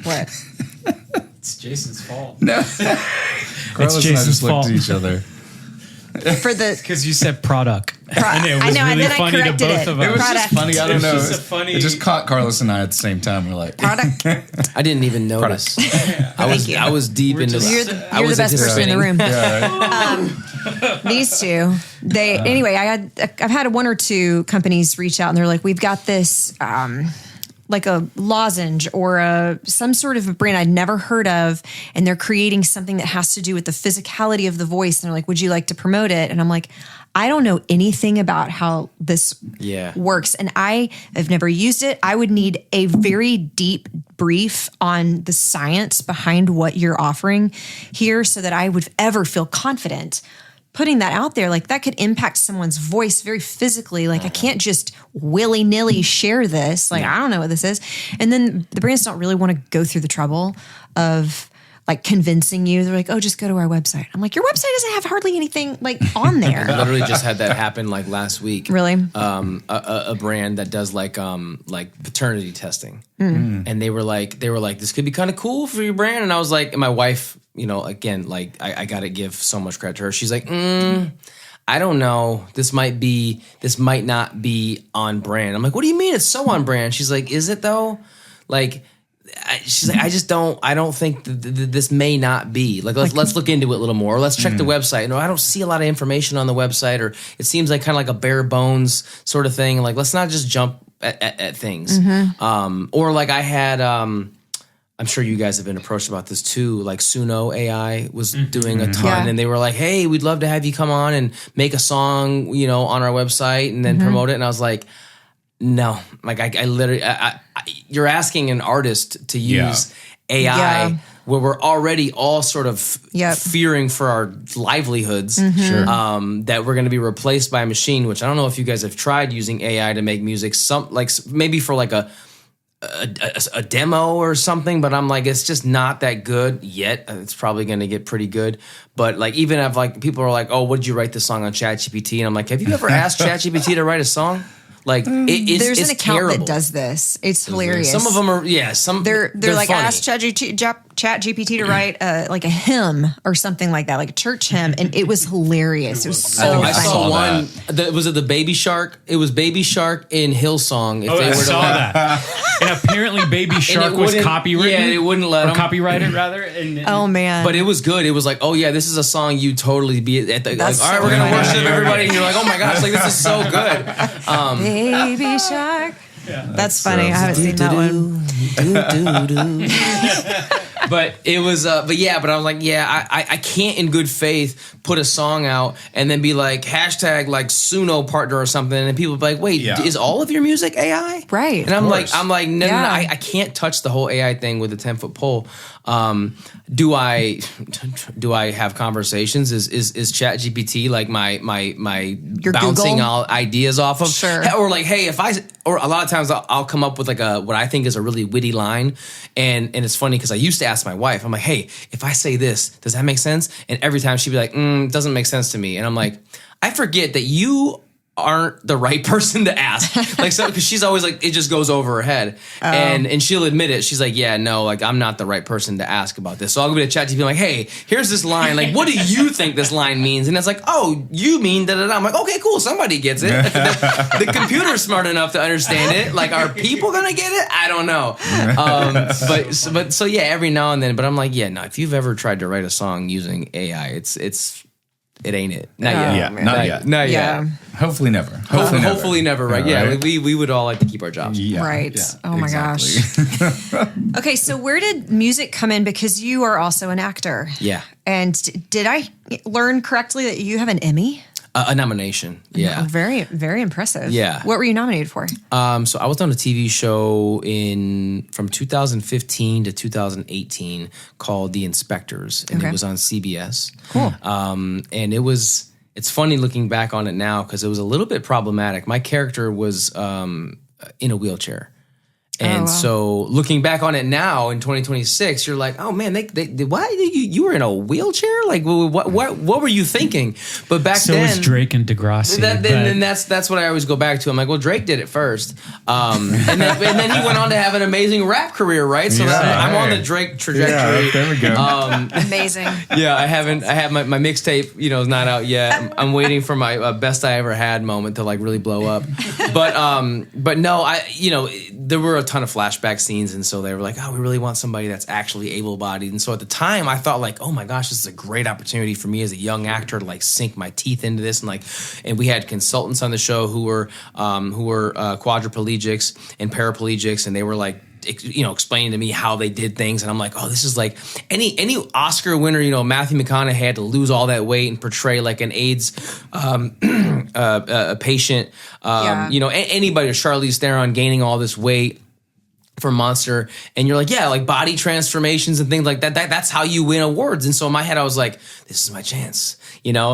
"What? It's Jason's fault." No, it's Jason's fault. Looked at each other. Because you said product. And it was really funny to both of us. It was just funny. I don't know. It just caught Carlos and I at the same time. We're like, product. I didn't even notice. I was deep into You're the best person in the room. These two, I've had one or two companies reach out and they're like, we've got this, like a lozenge or some sort of a brand I'd never heard of, and they're creating something that has to do with the physicality of the voice. And they're like, would you like to promote it? And I'm like, I don't know anything about how this works, and I have never used it. I would need a very deep brief on the science behind what you're offering here so that I would ever feel confident putting that out there. Like that could impact someone's voice very physically. Like I can't just willy-nilly share this. Like I don't know what this is. And then the brands don't really want to go through the trouble of like convincing you. They're like, oh, just go to our website. I'm like, your website doesn't have hardly anything like on there. I literally just had that happen like last week. Really? A brand that does like paternity testing. And they were like, this could be kind of cool for your brand. And I was like, and my wife, again, like I got to give so much credit to her. She's like, I don't know. This might not be on brand. I'm like, what do you mean it's so on brand? She's like, is it though? Like, she's like, I don't think this may not be. Like, let's look into it a little more. Or let's check the website. I don't see a lot of information on the website, or it seems like kind of like a bare bones sort of thing. Like, let's not just jump at things. Or like I had I'm sure you guys have been approached about this too. Like Suno AI was doing a ton, and they were like, "Hey, we'd love to have you come on and make a song, on our website and then promote it." And I was like, "No, like I literally, you're asking an artist to use AI where we're already all sort of fearing for our livelihoods, that we're going to be replaced by a machine." Which I don't know if you guys have tried using AI to make music, maybe for like a demo or something, but I'm like, it's just not that good yet. It's probably going to get pretty good. But like, even if like people are like, "Oh, what did you write this song on ChatGPT?" And I'm like, have you ever asked ChatGPT to write a song? Like, there's an account terrible. that does this. It's hilarious. Some of them are, they're like, funny. ask ChatGPT to write like a hymn or something like that, like a church hymn, and it was hilarious. It was so I funny. saw one. Was it the Baby Shark? It was Baby Shark in Hillsong. If I saw that. And apparently, Baby Shark was copywritten. Yeah, it wouldn't let or them. Copyrighted rather. And Oh man! But it was good. It was like, oh yeah, this is a song you totally be at the. Like, all right, we're gonna worship everybody, and you're like, oh my gosh, like this is so good. Baby Shark. That's funny. I haven't seen that one. But it was, but I was like, I can't in good faith put a song out and then be like hashtag like Suno partner or something, and then people be like, wait, is all of your music AI? Right. And I'm like, no, I can't touch the whole AI thing with a 10-foot pole. Do I have conversations? Is ChatGPT like my Your bouncing Google? all ideas off of? Sure. Or like, hey, or a lot of times I'll come up with like what I think is a really witty line, and it's funny because I used to ask my wife, I'm like, hey, if I say this, does that make sense? And every time she'd be like, it doesn't make sense to me, and I'm like, I forget that you aren't the right person to ask. Like, so, because she's always like, it just goes over her head. And she'll admit it. She's like, yeah, no, like, I'm not the right person to ask about this. So I'll go to ChatGPT, like, hey, here's this line. Like, what do you think this line means? And it's like, oh, you mean da-da-da. I'm like, okay, cool. Somebody gets it. The computer's smart enough to understand it. Like, are people going to get it? I don't know. But every now and then, but I'm like, yeah, no, if you've ever tried to write a song using AI, it ain't it. Not yet. Yeah, not yet. Not yet. Hopefully never. Hopefully never, right? Yeah, right. we would all like to keep our jobs. Yeah, Right. yeah, Oh my gosh. Okay, so where did music come in? Because you are also an actor. Yeah. And did I learn correctly that you have an Emmy? A nomination. Yeah. Very, very impressive. Yeah. What were you nominated for? So I was on a TV show from 2015 to 2018 called The Inspectors, and it was on CBS. Cool. And it's funny looking back on it now because it was a little bit problematic. My character was in a wheelchair. And so looking back on it now in 2026, you're like, oh man, why you were in a wheelchair? Like, what were you thinking? But back then, so was Drake and Degrassi. And that's what I always go back to. I'm like, well, Drake did it first, and then he went on to have an amazing rap career, right? So I'm on the Drake trajectory. Yeah, there we go. Amazing. Yeah, I have my mixtape, is not out yet. I'm waiting for my best I ever had moment to like really blow up. But no, there were a ton of flashback scenes, and so they were like, oh, we really want somebody that's actually able-bodied. And so at the time I thought like, oh my gosh, this is a great opportunity for me as a young actor to like sink my teeth into this, and we had consultants on the show who were quadriplegics and paraplegics, and they were like, explaining to me how they did things, and I'm like, oh, this is like any Oscar winner, Matthew McConaughey had to lose all that weight and portray like an AIDS patient, anybody, Charlize Theron gaining all this weight for Monster, and you're like, yeah, like body transformations and things like that. That's how you win awards. And so in my head, I was like, this is my chance, and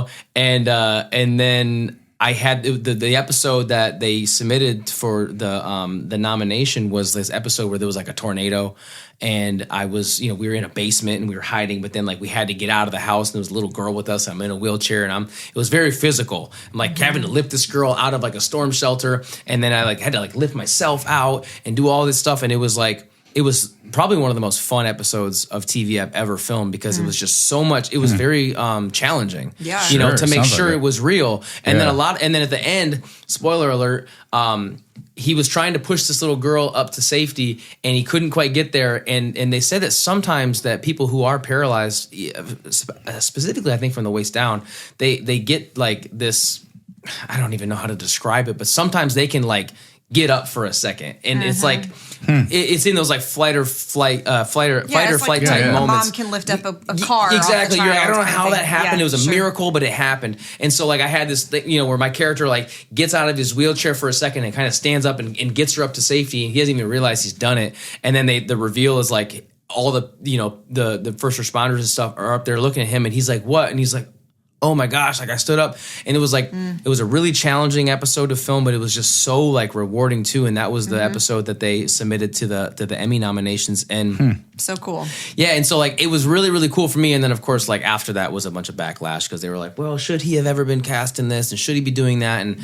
then I had the episode that they submitted for the nomination was this episode where there was like a tornado, and I was, we were in a basement and we were hiding, but then like we had to get out of the house, and there was a little girl with us. I'm in a wheelchair, and it was very physical. I'm like having to lift this girl out of like a storm shelter, and then I like had to like lift myself out and do all this stuff, and it was probably one of the most fun episodes of TV I've ever filmed because it was just so much. It was very challenging, Yeah. to make sure like it was real. And then at the end, spoiler alert, he was trying to push this little girl up to safety, and he couldn't quite get there. And they said that sometimes that people who are paralyzed, specifically I think from the waist down, they get like this. I don't even know how to describe it, but sometimes they can like get up for a second. And it's like, it's in those like fight or flight type moments. A mom can lift up a car. Exactly. Off the I don't know how thing. that happened. It was a miracle, but it happened. And so like I had this thing, where my character like gets out of his wheelchair for a second and kind of stands up and gets her up to safety. He doesn't even realize he's done it. And then the reveal is like all the the first responders and stuff are up there looking at him, and he's like, "What?" And he's like, oh my gosh, like I stood up, and it was like, it was a really challenging episode to film, but it was just so like rewarding too. And that was the episode that they submitted to the Emmy nominations. And so cool. Yeah. And so like, it was really, really cool for me. And then of course, like after that was a bunch of backlash because they were like, well, should he have ever been cast in this? And should he be doing that? And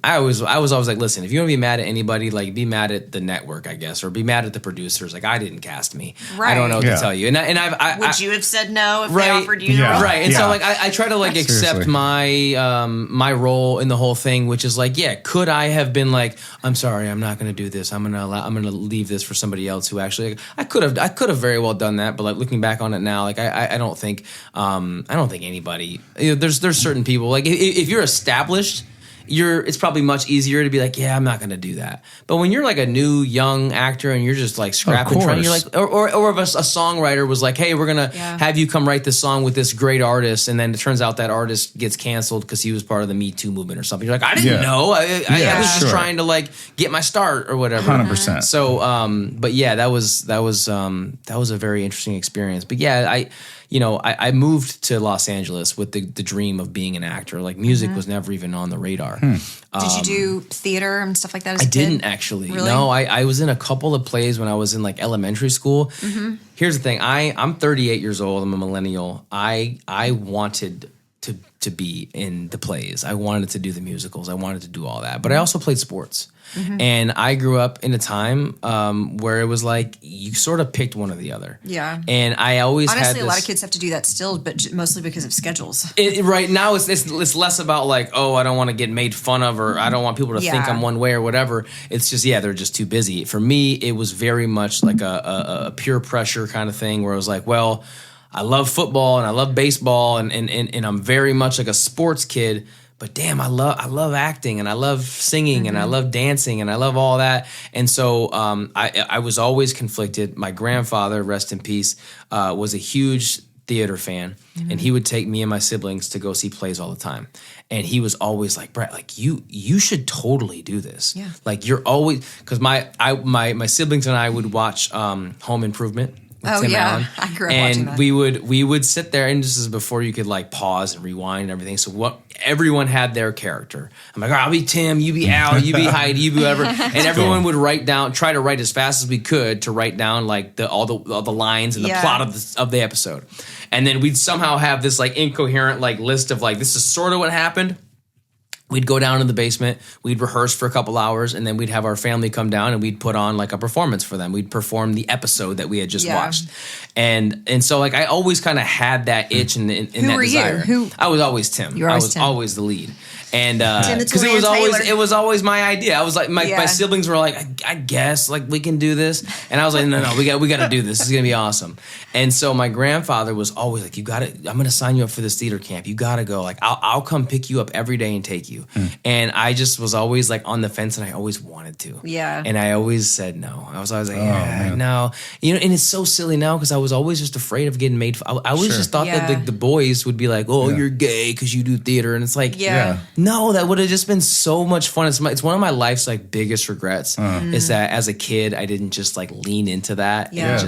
I was always like, listen, if you want to be mad at anybody, like be mad at the network, I guess, or be mad at the producers. Like I didn't cast me. Right. I don't know what to tell you. And would you have said no if they offered you? Yeah. Right. And so like, I try to like accept my my role in the whole thing, which is like, yeah, could I have been like, I'm sorry, I'm not going to do this. I'm going to leave this for somebody else who actually, I could have very well done that. But like looking back on it now, like I don't think anybody, there's certain people like if you're established, it's probably much easier to be like, yeah, I'm not going to do that. But when you're like a new young actor and you're just like scrapping, trying, you're like, or if a songwriter was like, hey, we're going to have you come write this song with this great artist. And then it turns out that artist gets canceled because he was part of the Me Too movement or something. You're like, I didn't know. I was just trying to like get my start or whatever. 100%. So, but yeah, that was a very interesting experience. But yeah, I moved to Los Angeles with the dream of being an actor. Like music was never even on the radar. Did you do theater and stuff like that as a kid? I didn't actually. Really? No, I was in a couple of plays when I was in like elementary school. Here's the thing. I'm 38 years old. I'm a millennial. I wanted to be in the plays. I wanted to do the musicals. I wanted to do all that. But I also played sports. And I grew up in a time where it was like you sort of picked one or the other. Yeah. And I always honestly, a lot of kids have to do that still, but mostly because of schedules. Right now, it's less about like, oh, I don't want to get made fun of, or I don't want people to think I'm one way or whatever. It's just they're just too busy. For me, it was very much like a peer pressure kind of thing where I was like, well, I love football and I love baseball and I'm very much like a sports kid. But damn, I love acting and I love singing and I love dancing and I love all that. And so I was always conflicted. My grandfather, rest in peace, was a huge theater fan, and he would take me and my siblings to go see plays all the time. And he was always like, Bret, like you should totally do this. Yeah. Like you're always, because my siblings and I would watch Home Improvement. Tim Allen. I grew up watching that. And we would sit there, and this is before you could like pause and rewind and everything. So everyone had their character. I'm like, I'll be Tim, you be Al, you be Heidi, you be whoever, and everyone would try to write as fast as we could to write down like all the lines and the plot of the episode, and then we'd somehow have this like incoherent like list of like this is sort of what happened. We'd go down in the basement, we'd rehearse for a couple hours, and then we'd have our family come down and we'd put on like a performance for them. We'd perform the episode that we had just watched. And so like I always kind of had that itch and that desire. You? I was always Tim. I was always the lead. And because it was always my idea. I was like my siblings were like, I guess like we can do this, and I was like, no, we got to do this. It's gonna be awesome. And so my grandfather was always like, you got to. I'm gonna sign you up for this theater camp. You got to go. Like I'll come pick you up every day and take you. And I just was always like on the fence, and I always wanted to. Yeah. And I always said no. I was always like, no. And it's so silly now because I was always just afraid of getting made. I always just thought that the boys would be like, oh, you're gay because you do theater, and it's like, no, that would have just been so much fun. It's one of my life's like biggest regrets is that as a kid I didn't just like lean into that and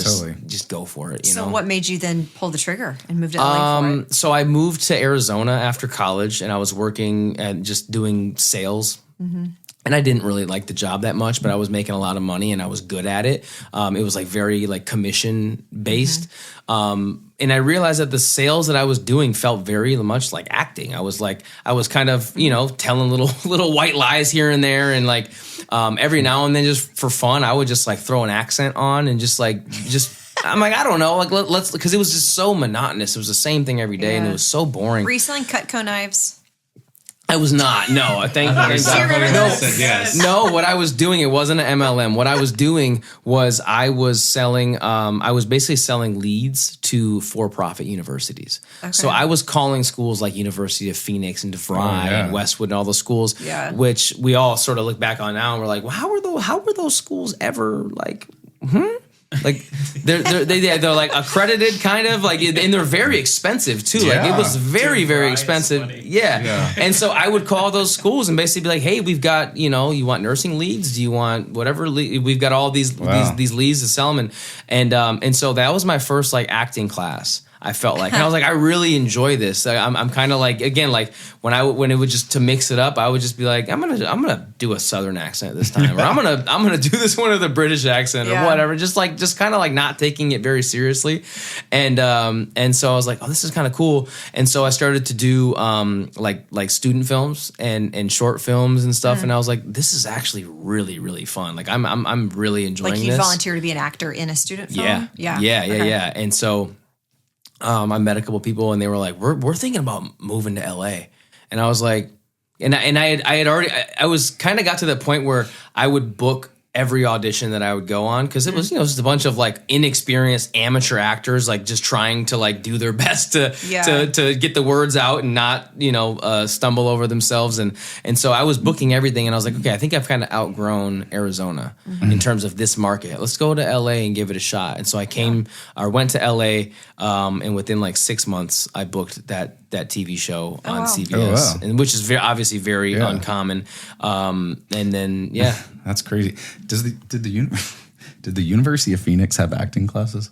just go for it. You know? What made you then pull the trigger and move to LA for it? So I moved to Arizona after college, and I was working and just doing sales. And I didn't really like the job that much, but I was making a lot of money and I was good at it. It was like very like commission based. And I realized that the sales that I was doing felt very much like acting. I was kind of, telling little white lies here and there. And like every now and then just for fun, I would just like throw an accent on and I'm like, I don't know, like let's, because it was just so monotonous. It was the same thing every day and it was so boring. Were you selling Cutco knives? I was not. No, I think no. Yes. No, what I was doing, it wasn't an MLM. What I was doing was I was selling. I was basically selling leads to for-profit universities. Okay. So I was calling schools like University of Phoenix and DeVry and Westwood and all those schools, which we all sort of look back on now and we're like, well, how were those schools ever like? Like they're like accredited kind of like, and they're very expensive too. Like it was very expensive. Yeah. And so I would call those schools and basically be like, hey, we've got, you want nursing leads? Do you want whatever? We've got all these leads to sell them. And so that was my first like acting class. I felt like, and I was like, I really enjoy this. I'm kind of like, again, like when it would just to mix it up, I would just be like, I'm gonna do a Southern accent this time, or I'm gonna do this one with a British accent or whatever. Just kind of like not taking it very seriously, and so I was like, oh, this is kind of cool, and so I started to do like student films and short films and stuff, and I was like, this is actually really fun. Like I'm really enjoying this. Like you volunteer to be an actor in a student film. Yeah, and so. I met a couple people and they were like, we're thinking about moving to LA. And I was like, and I was kind of got to the point where I would book every audition that I would go on, because it was just a bunch of like inexperienced amateur actors like just trying to like do their best to get the words out and not stumble over themselves, and so I was booking everything, and I was like, okay, I think I've kind of outgrown Arizona in terms of this market. Let's go to LA and give it a shot. And so I went to LA, and within like 6 months I booked that TV show on CBS, and which is obviously very uncommon. And then that's crazy. Did the University of Phoenix have acting classes?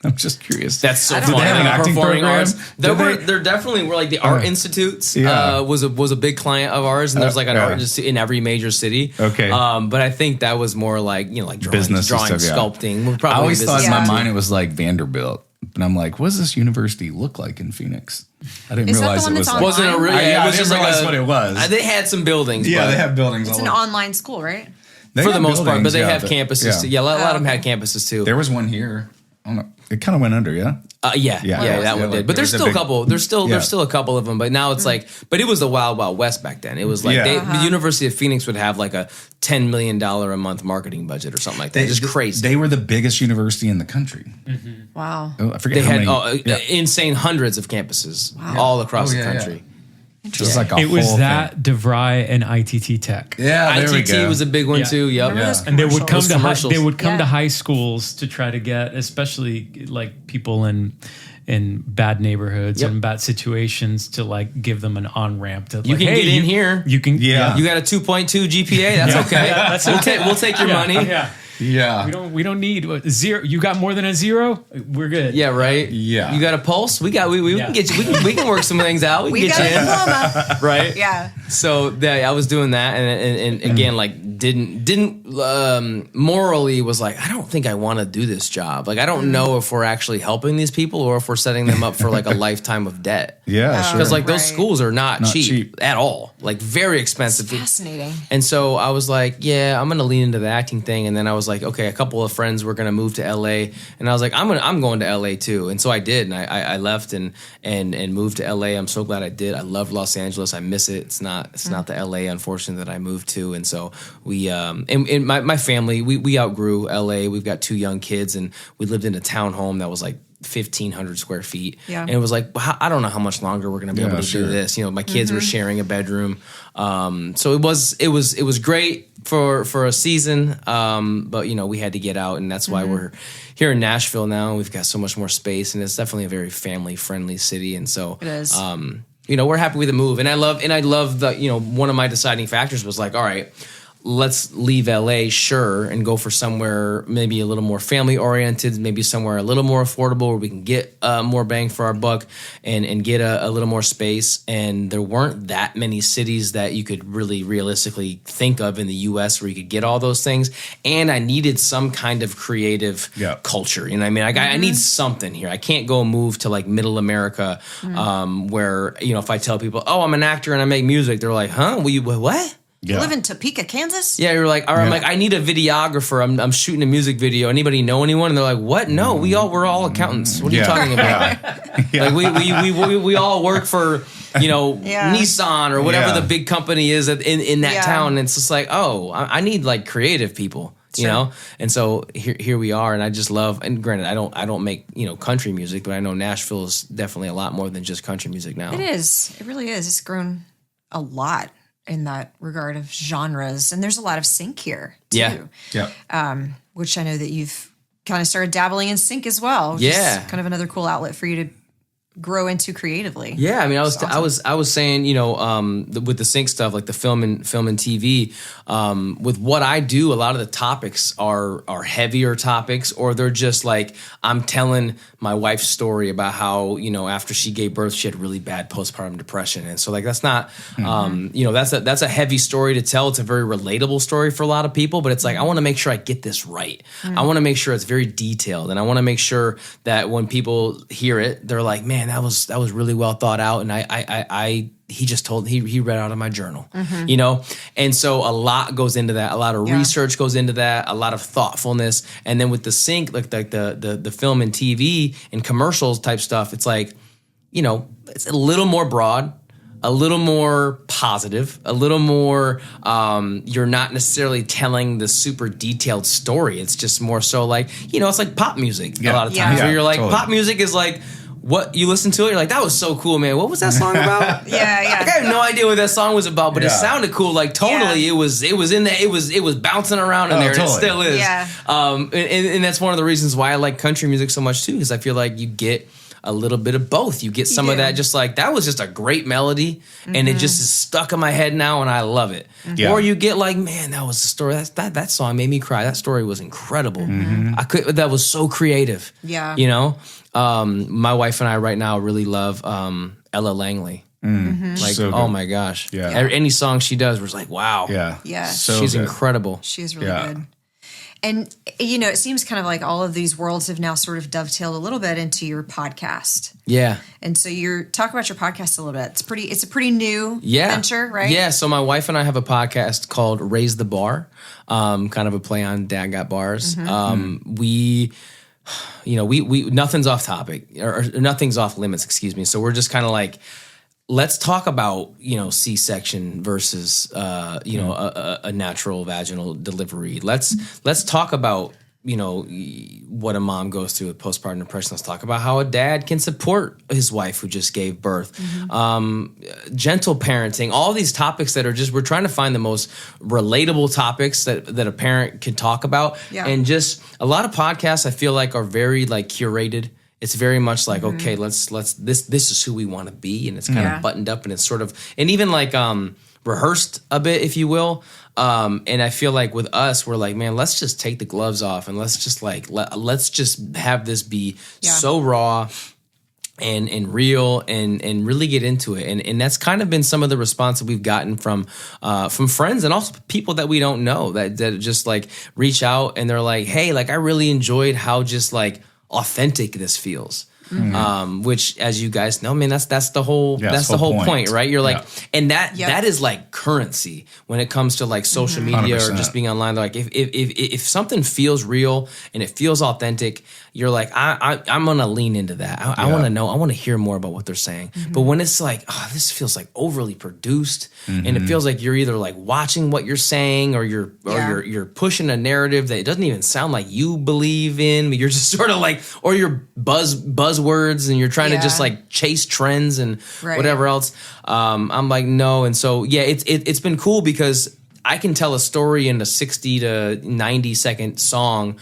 I'm just curious. That's so funny. They have an acting performing program? arts. There definitely were like the art institutes was a big client of ours, and there's like an art institute in every major city. Okay, but I think that was more like like drawing, sculpting. I always thought in my mind it was like Vanderbilt. And I'm like, what does this university look like in Phoenix? I didn't realize it was. Wasn't a real. I didn't realize what it was. They had some buildings. Yeah, they have buildings. It's an online school, right? For the most part, but they have campuses too. Yeah, a lot of them had campuses too. There was one here. I don't know. It kind of went under, yeah. That one did. But there's still a couple. There's still a couple of them. But now it's like. But it was the Wild Wild West back then. It was like the University of Phoenix would have like a $10 million a month marketing budget or something like that. Just crazy. They were the biggest university in the country. Mm-hmm. Wow. Oh, I forget. They had insane hundreds of campuses all across the country. Just like it was that DeVry and ITT Tech. Yeah, there ITT was a big one too. Yep. And they would come to high schools to try to get, especially like people in bad neighborhoods and bad situations, to like give them an on ramp to. You can get in here. You can. Yeah. You got a 2.2 GPA. That's okay. We'll take your money. Yeah. Yeah. We don't need zero. You got more than a zero? We're good. Yeah, right? Yeah. You got a pulse? We can get you. We can work some things out. We can get you in. Diploma. Right? Yeah. So I was doing that, and again, like didn't morally was like, I don't think I want to do this job. Like I don't know if we're actually helping these people or if we're setting them up for like a lifetime of debt. Yeah, sure. Because like those schools are not cheap at all. Like very expensive. It's fascinating. And so I was like, yeah, I'm gonna lean into the acting thing, and then I was like, okay, a couple of friends were gonna move to LA, and I was like, I'm going to LA too, and so I did, and I left and moved to LA. I'm so glad I did. I love Los Angeles. I miss it. It's not the LA, unfortunately, that I moved to, and so we and my family we outgrew LA. We've got 2 young kids, and we lived in a townhome that was like 1,500 square feet. Yeah. And it was like, I don't know how much longer we're going to be able to do this. My kids were sharing a bedroom. So it was great for a season. But we had to get out, and that's why we're here in Nashville now. We've got so much more space, and it's definitely a very family friendly city. And so it is. We're happy with the move. And I love the, one of my deciding factors was like, all right, let's leave LA, sure, and go for somewhere maybe a little more family oriented, maybe somewhere a little more affordable where we can get more bang for our buck and get a little more space. And there weren't that many cities that you could really realistically think of in the US where you could get all those things. And I needed some kind of creative culture. You know what I mean? I need something here. I can't go move to like middle America where, if I tell people, oh, I'm an actor and I make music, they're like, huh? What? Yeah. You live in Topeka, Kansas? Yeah, you're like, I'm like, I need a videographer. I'm shooting a music video. Anybody know anyone? And they're like, what? No, we're all accountants. What are you talking about? Like we all work for Nissan or whatever the big company is in that town. And it's just like, oh, I need like creative people. Sure. And so here we are, and I just love. And granted, I don't make country music, but I know Nashville is definitely a lot more than just country music now. It is. It really is. It's grown a lot in that regard of genres, and there's a lot of sync here too. Yeah. Which I know that you've kind of started dabbling in sync as well. Which is kind of another cool outlet for you to grow into creatively. Yeah, I mean, I was saying, with the sync stuff, like the film and TV, with what I do, a lot of the topics are heavier topics, or they're just like, I'm telling my wife's story about how, after she gave birth, she had really bad postpartum depression. And so like, that's not, that's a heavy story to tell. It's a very relatable story for a lot of people, but it's like, I want to make sure I get this right. I want to make sure it's very detailed. And I want to make sure that when people hear it, they're like, man, that was really well thought out, and he read out of my journal, and so a lot goes into that, a lot of research goes into that, a lot of thoughtfulness, and then with the sync, like the film and TV and commercials type stuff, it's like, it's a little more broad, a little more positive, a little more, you're not necessarily telling the super detailed story. It's just more so like, it's like pop music a lot of times, where you're like, pop music is like, what you listen to it, you're like, that was so cool, man. What was that song about? Yeah. Like, I have no idea what that song was about, but it sounded cool. Like tonally, it was in there. It was bouncing around in there, and it still is. Yeah. And that's one of the reasons why I like country music so much too, because I feel like you get a little bit of both. You get some of that, just like, that was just a great melody, and it just is stuck in my head now, and I love it. Or you get like, man, that was the story. That song made me cry. That story was incredible. That was so creative. Yeah. My wife and I right now really love Ella Langley. Like, so oh my gosh. Yeah. Any song she does, we're like, wow. Yeah. So she's good. incredible. She's really good. And, it seems kind of like all of these worlds have now sort of dovetailed a little bit into your podcast. Yeah. And so talk about your podcast a little bit. It's a pretty new venture, right? Yeah. So my wife and I have a podcast called Raise the Bar, kind of a play on Dad Got Bars. We nothing's off topic or nothing's off limits, excuse me. So we're just kind of like, let's talk about, C-section versus, a natural vaginal delivery. Let's talk about, what a mom goes through with postpartum depression. Let's talk about how a dad can support his wife who just gave birth. Gentle parenting, all these topics that are just, we're trying to find the most relatable topics that a parent can talk about. Yeah. And just a lot of podcasts I feel like are very like curated. It's very much like, okay, let's this is who we want to be, and it's kind of buttoned up, and it's sort of, and even like rehearsed a bit, if you will. And I feel like with us, we're like, man, let's just take the gloves off, and let's just like let's just have this be so raw and real and really get into it. And that's kind of been some of the response that we've gotten from friends and also people that we don't know that just like reach out and they're like, hey, like I really enjoyed how just like authentic this feels. Which, as you guys know, I mean, that's the whole point, right? You're like, and that is like currency when it comes to like social media 100%. Or just being online. Like if something feels real and it feels authentic, you're like, I'm gonna lean into that. I want to know. I want to hear more about what they're saying. But when it's like, oh, this feels like overly produced, and it feels like you're either like watching what you're saying or you're pushing a narrative that it doesn't even sound like you believe in. But you're just sort of like, or you're buzzwords and you're trying to just like chase trends and whatever else. I'm like, no. And so it's been cool because I can tell a story in a 60 to 90 second song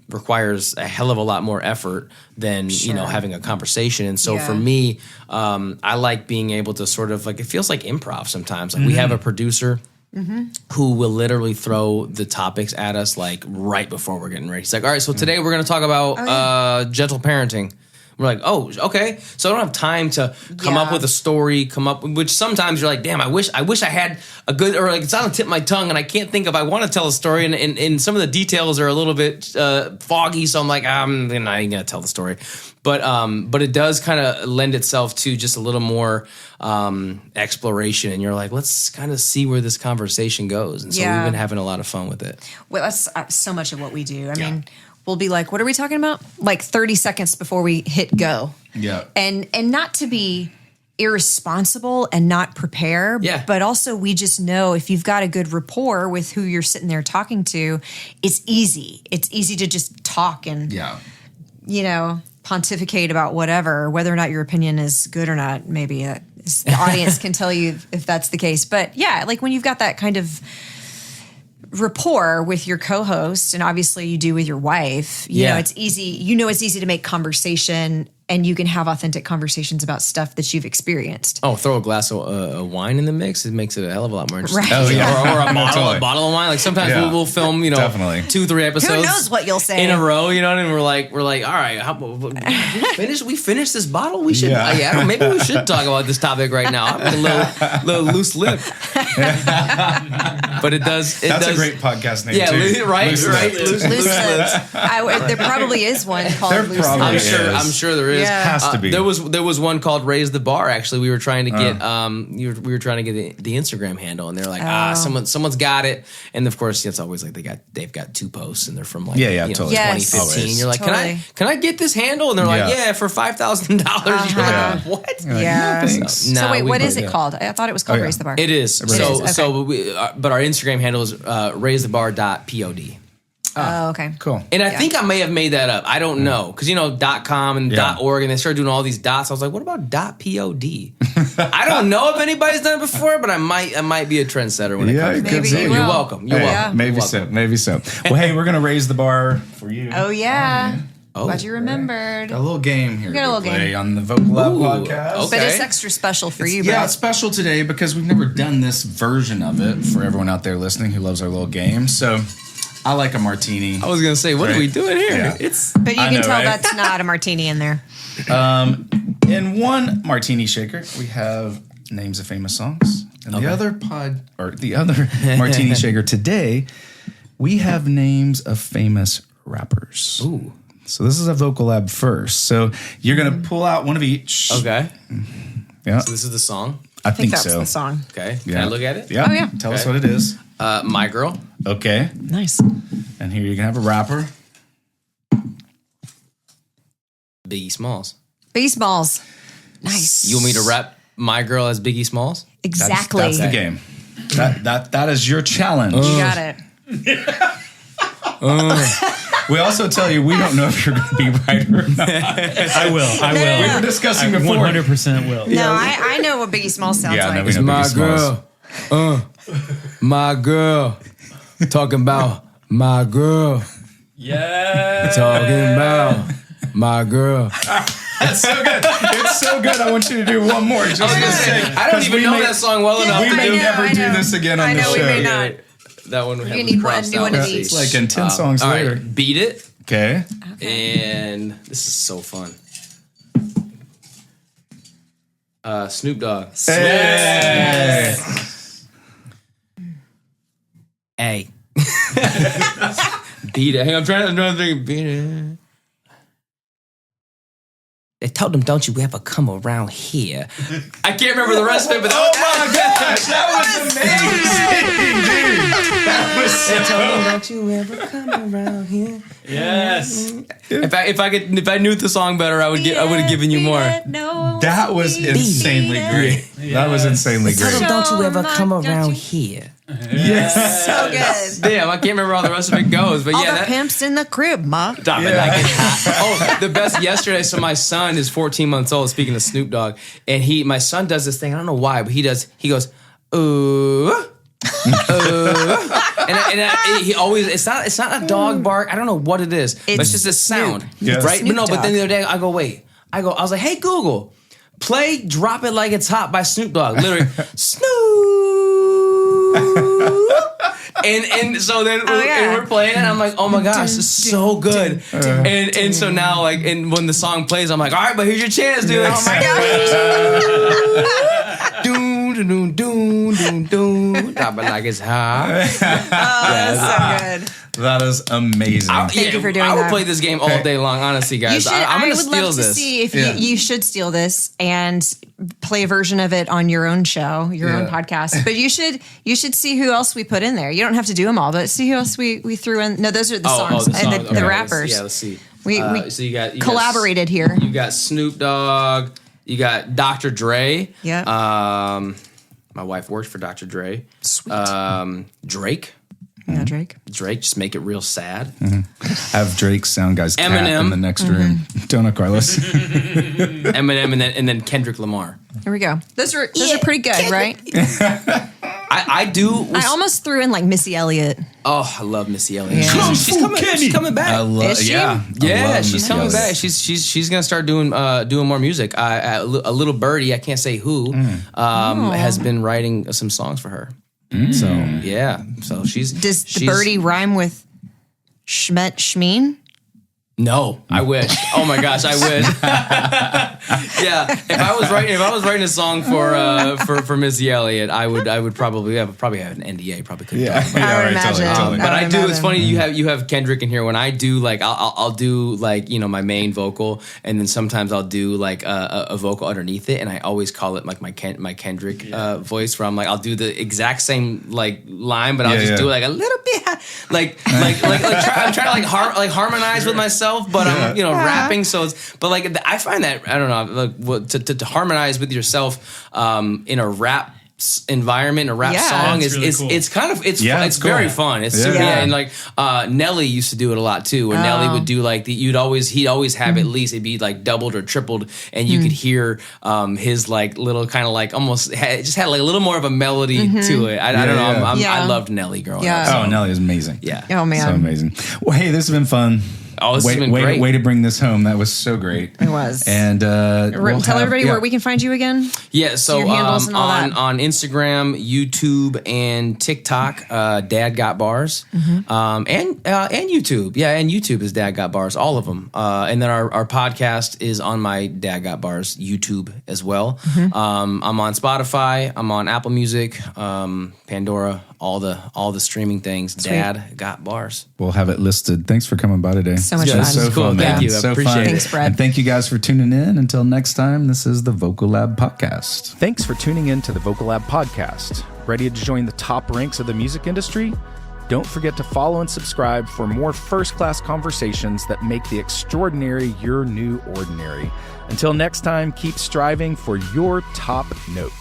requires a hell of a lot more effort than having a conversation. And so for me, I like being able to sort of like, it feels like improv sometimes. Like we have a producer who will literally throw the topics at us like right before we're getting ready. He's like, all right, so today we're going to talk about gentle parenting. We're like, oh, okay. So I don't have time to come up with a story, which sometimes you're like, damn, I wish I had a good, or like it's on the tip of my tongue and I can't think I want to tell a story and some of the details are a little bit foggy. So I'm like, I'm not even going to tell the story. But it does kind of lend itself to just a little more exploration. And you're like, let's kind of see where this conversation goes. And so we've been having a lot of fun with it. Well, that's so much of what we do. I mean, we'll be like, what are we talking about? Like 30 seconds before we hit go. Yeah. And not to be irresponsible and not prepare. Yeah. But also we just know if you've got a good rapport with who you're sitting there talking to, it's easy. It's easy to just talk and, pontificate about whatever, whether or not your opinion is good or not. Maybe the audience can tell you if that's the case. But yeah, like when you've got that kind of rapport with your co-host, and obviously you do with your wife, you know, it's easy. It's easy to make conversation, and you can have authentic conversations about stuff that you've experienced. Oh, throw a glass of wine in the mix. It makes it a hell of a lot more interesting. Right. Oh, yeah. Or a bottle of wine. Like sometimes we'll film, definitely 2-3 episodes. Who knows what you'll say in a row, you know? And we're like, all right, we finished this bottle. We should, maybe we should talk about this topic right now. I'm a little loose lip. But it does. That's a great podcast name. too. Right. Loose Loose lips. There probably is one called There Loose probably Lips. is. I'm sure there is. Yeah. Has to be. There was one called Raise the Bar. Actually, we were trying to get we were trying to get the Instagram handle, and they're like, someone's got it. And of course, it's always like they've got 2 posts, and they're from like totally. Yes. 2015. Always. You're like, Totally. can I get this handle? And they're like, for $5,000. You're like, what? Yeah. No, thanks. So wait, what is it called? I thought it was called Raise the Bar. It is. Okay. But our Instagram handle is raisethebar.pod. Oh, okay. Cool. And I think I may have made that up. I don't know. Because, .com and .org, and they started doing all these dots. I was like, what about .pod? I don't know if anybody's done it before, but I might be a trendsetter when it comes to that. Maybe So you you're will. welcome. You're welcome. Maybe so. Well, hey, we're going to raise the bar for you. Oh, yeah. Glad you remembered. Got a little game here got a to little play game. on the Vocal Lab podcast. okay. But it's extra special for you, Yeah, Brett. it's special today because we've never done this version of it for everyone out there listening who loves our little game. So I like a martini. I was going to say, what are we doing here? Yeah. But you I can know, tell right? that's not a martini in there. In one martini shaker, we have names of famous songs. And the other martini shaker today, we have names of famous rappers. Ooh. So this is a Vocal Lab first. So you're going to pull out one of each. Okay. Yeah. So this is the song. I think that's so. the song. Okay. Can Yeah. I look at it? Yeah. Oh, yeah. Tell us Okay. what it is. My Girl. Okay. Nice. And here you can have a rapper. Biggie Smalls. Base balls. Nice. You want me to rap My Girl as Biggie Smalls? Exactly. That's the game. That is your challenge. You got it. We also tell you we don't know if you're going to be right or not. I will. We were discussing before. 100% will. No, I know what Biggie Smalls sounds Yeah, like. no, we know Biggie Smalls. My girl. Talking about my girl. Yeah. Talking about my girl. It's so good. It's so good. I want you to do one more. Just for the sake. I don't even know that song well enough We to may do never do this again on the I know, show. we may not. that one. We need one new one of each. It's like in 10 songs all later. right, Beat It. Okay. And this is so fun. Snoop Dogg. Hey. Hey. Beat It. Hang on, I'm trying to think. Beat It. They told him, don't you ever come around here. I can't remember the rest of it, but Oh my gosh, that was amazing, dude. That was they told him, so. don't you ever come around here. Yes. If I knew the song better, I would have given you more. That was insanely great. That was insanely Tell great. him, don't you ever come Don't around you- here. Yes. So good. Damn, I can't remember how the rest of it goes, but All yeah, the that. pimps in the crib, ma. Stop it, like it's hot. Oh, the best yesterday. So my son is 14 months old. Speaking of Snoop Dogg, and my son does this thing. I don't know why, but he goes, ooh. He always. It's not a dog bark. I don't know what it is. But it's just a sound, Yes. right? Snoop But then Dogg. the other day, I was like, hey Google, play "Drop It Like It's Hot" by Snoop Dogg. Literally, Snoop. And so then and we're playing it, and I'm like, oh my gosh, this is so good. And so now, like, and when the song plays, I'm like, all right, but here's your chance, dude. Oh my gosh. Doom, doom, doom, doom, doom. Drop it like it's hot. That's so good. That is amazing. Thank you for doing I would that. play this game all day long, honestly, You guys. should, I'm I going to would steal love to this. see if Yeah. you should steal this and play a version of it on your own show, your own podcast. But you should see who else we put in there. You don't have to do them all, but see who else we threw in. No, those are the songs the and songs. the Okay, rappers. let's see. We So you got collaborated here. You got Snoop Dogg. You got Dr. Dre. Yeah. My wife works for Dr. Dre. Sweet. Drake. Yeah, Drake. Drake, just make it real sad. I have Drake's sound guy's cat Eminem. in the next room. Don't know, Carlos. Eminem and then Kendrick Lamar. Here we go. Those are pretty good, right? I almost threw in like Missy Elliott. Oh, I love Missy Elliott. Yeah. She's coming back. Is she? Yeah, Yeah, she's coming back. She's gonna start doing more music. A little birdie, I can't say who, has been writing some songs for her. So yeah, so she's. Does the birdie rhyme with Schmet Schmeen? No, I wish. Oh my gosh, I wish. Yeah, if I was writing a song for Missy Elliott, I would probably have an NDA. Probably couldn't talk about it. I would imagine. Totally. But I do. It's funny you have Kendrick in here. When I do like I'll do like my main vocal, and then sometimes I'll do like a vocal underneath it, and I always call it like my Kendrick voice. Where I'm like I'll do the exact same like line, but I'll just do it like a little bit like I'm trying to like harmonize with myself. But I'm rapping, so it's I find that I don't know like to harmonize with yourself in a rap environment, a rap song is really cool. it's kind of it's cool. very fun. It's super, and like Nelly used to do it a lot too. Where Nelly would do like he'd always have at least it'd be like doubled or tripled, and you could hear his like little kind of like almost just had like a little more of a melody to it. I don't know. I loved Nelly growing up. Oh, Nelly is amazing. Yeah. Oh man, So amazing. Well, hey, this has been fun. Oh, this has been great. Way to bring this home. That was so great. It was. And tell everybody where we can find you again. Yeah, so your handles and all on that. on Instagram, YouTube, and TikTok, Dad Got Bars, and YouTube. Yeah, and YouTube is Dad Got Bars, all of them. And then our podcast is on my Dad Got Bars YouTube as well. I'm on Spotify. I'm on Apple Music, Pandora, all the streaming things. Sweet. Dad Got Bars. we'll have it listed. Thanks for coming by today. So much Yeah, fun. this is So cool. fun, Thank man. you. I So appreciate fun. it. Thanks, Brett. And thank you guys for tuning in. Until next time, this is the Vocal Lab Podcast. Thanks for tuning in to the Vocal Lab podcast. Ready to join the top ranks of the music industry? Don't forget to follow and subscribe for more first-class conversations that make the extraordinary your new ordinary. Until next time, keep striving for your top note.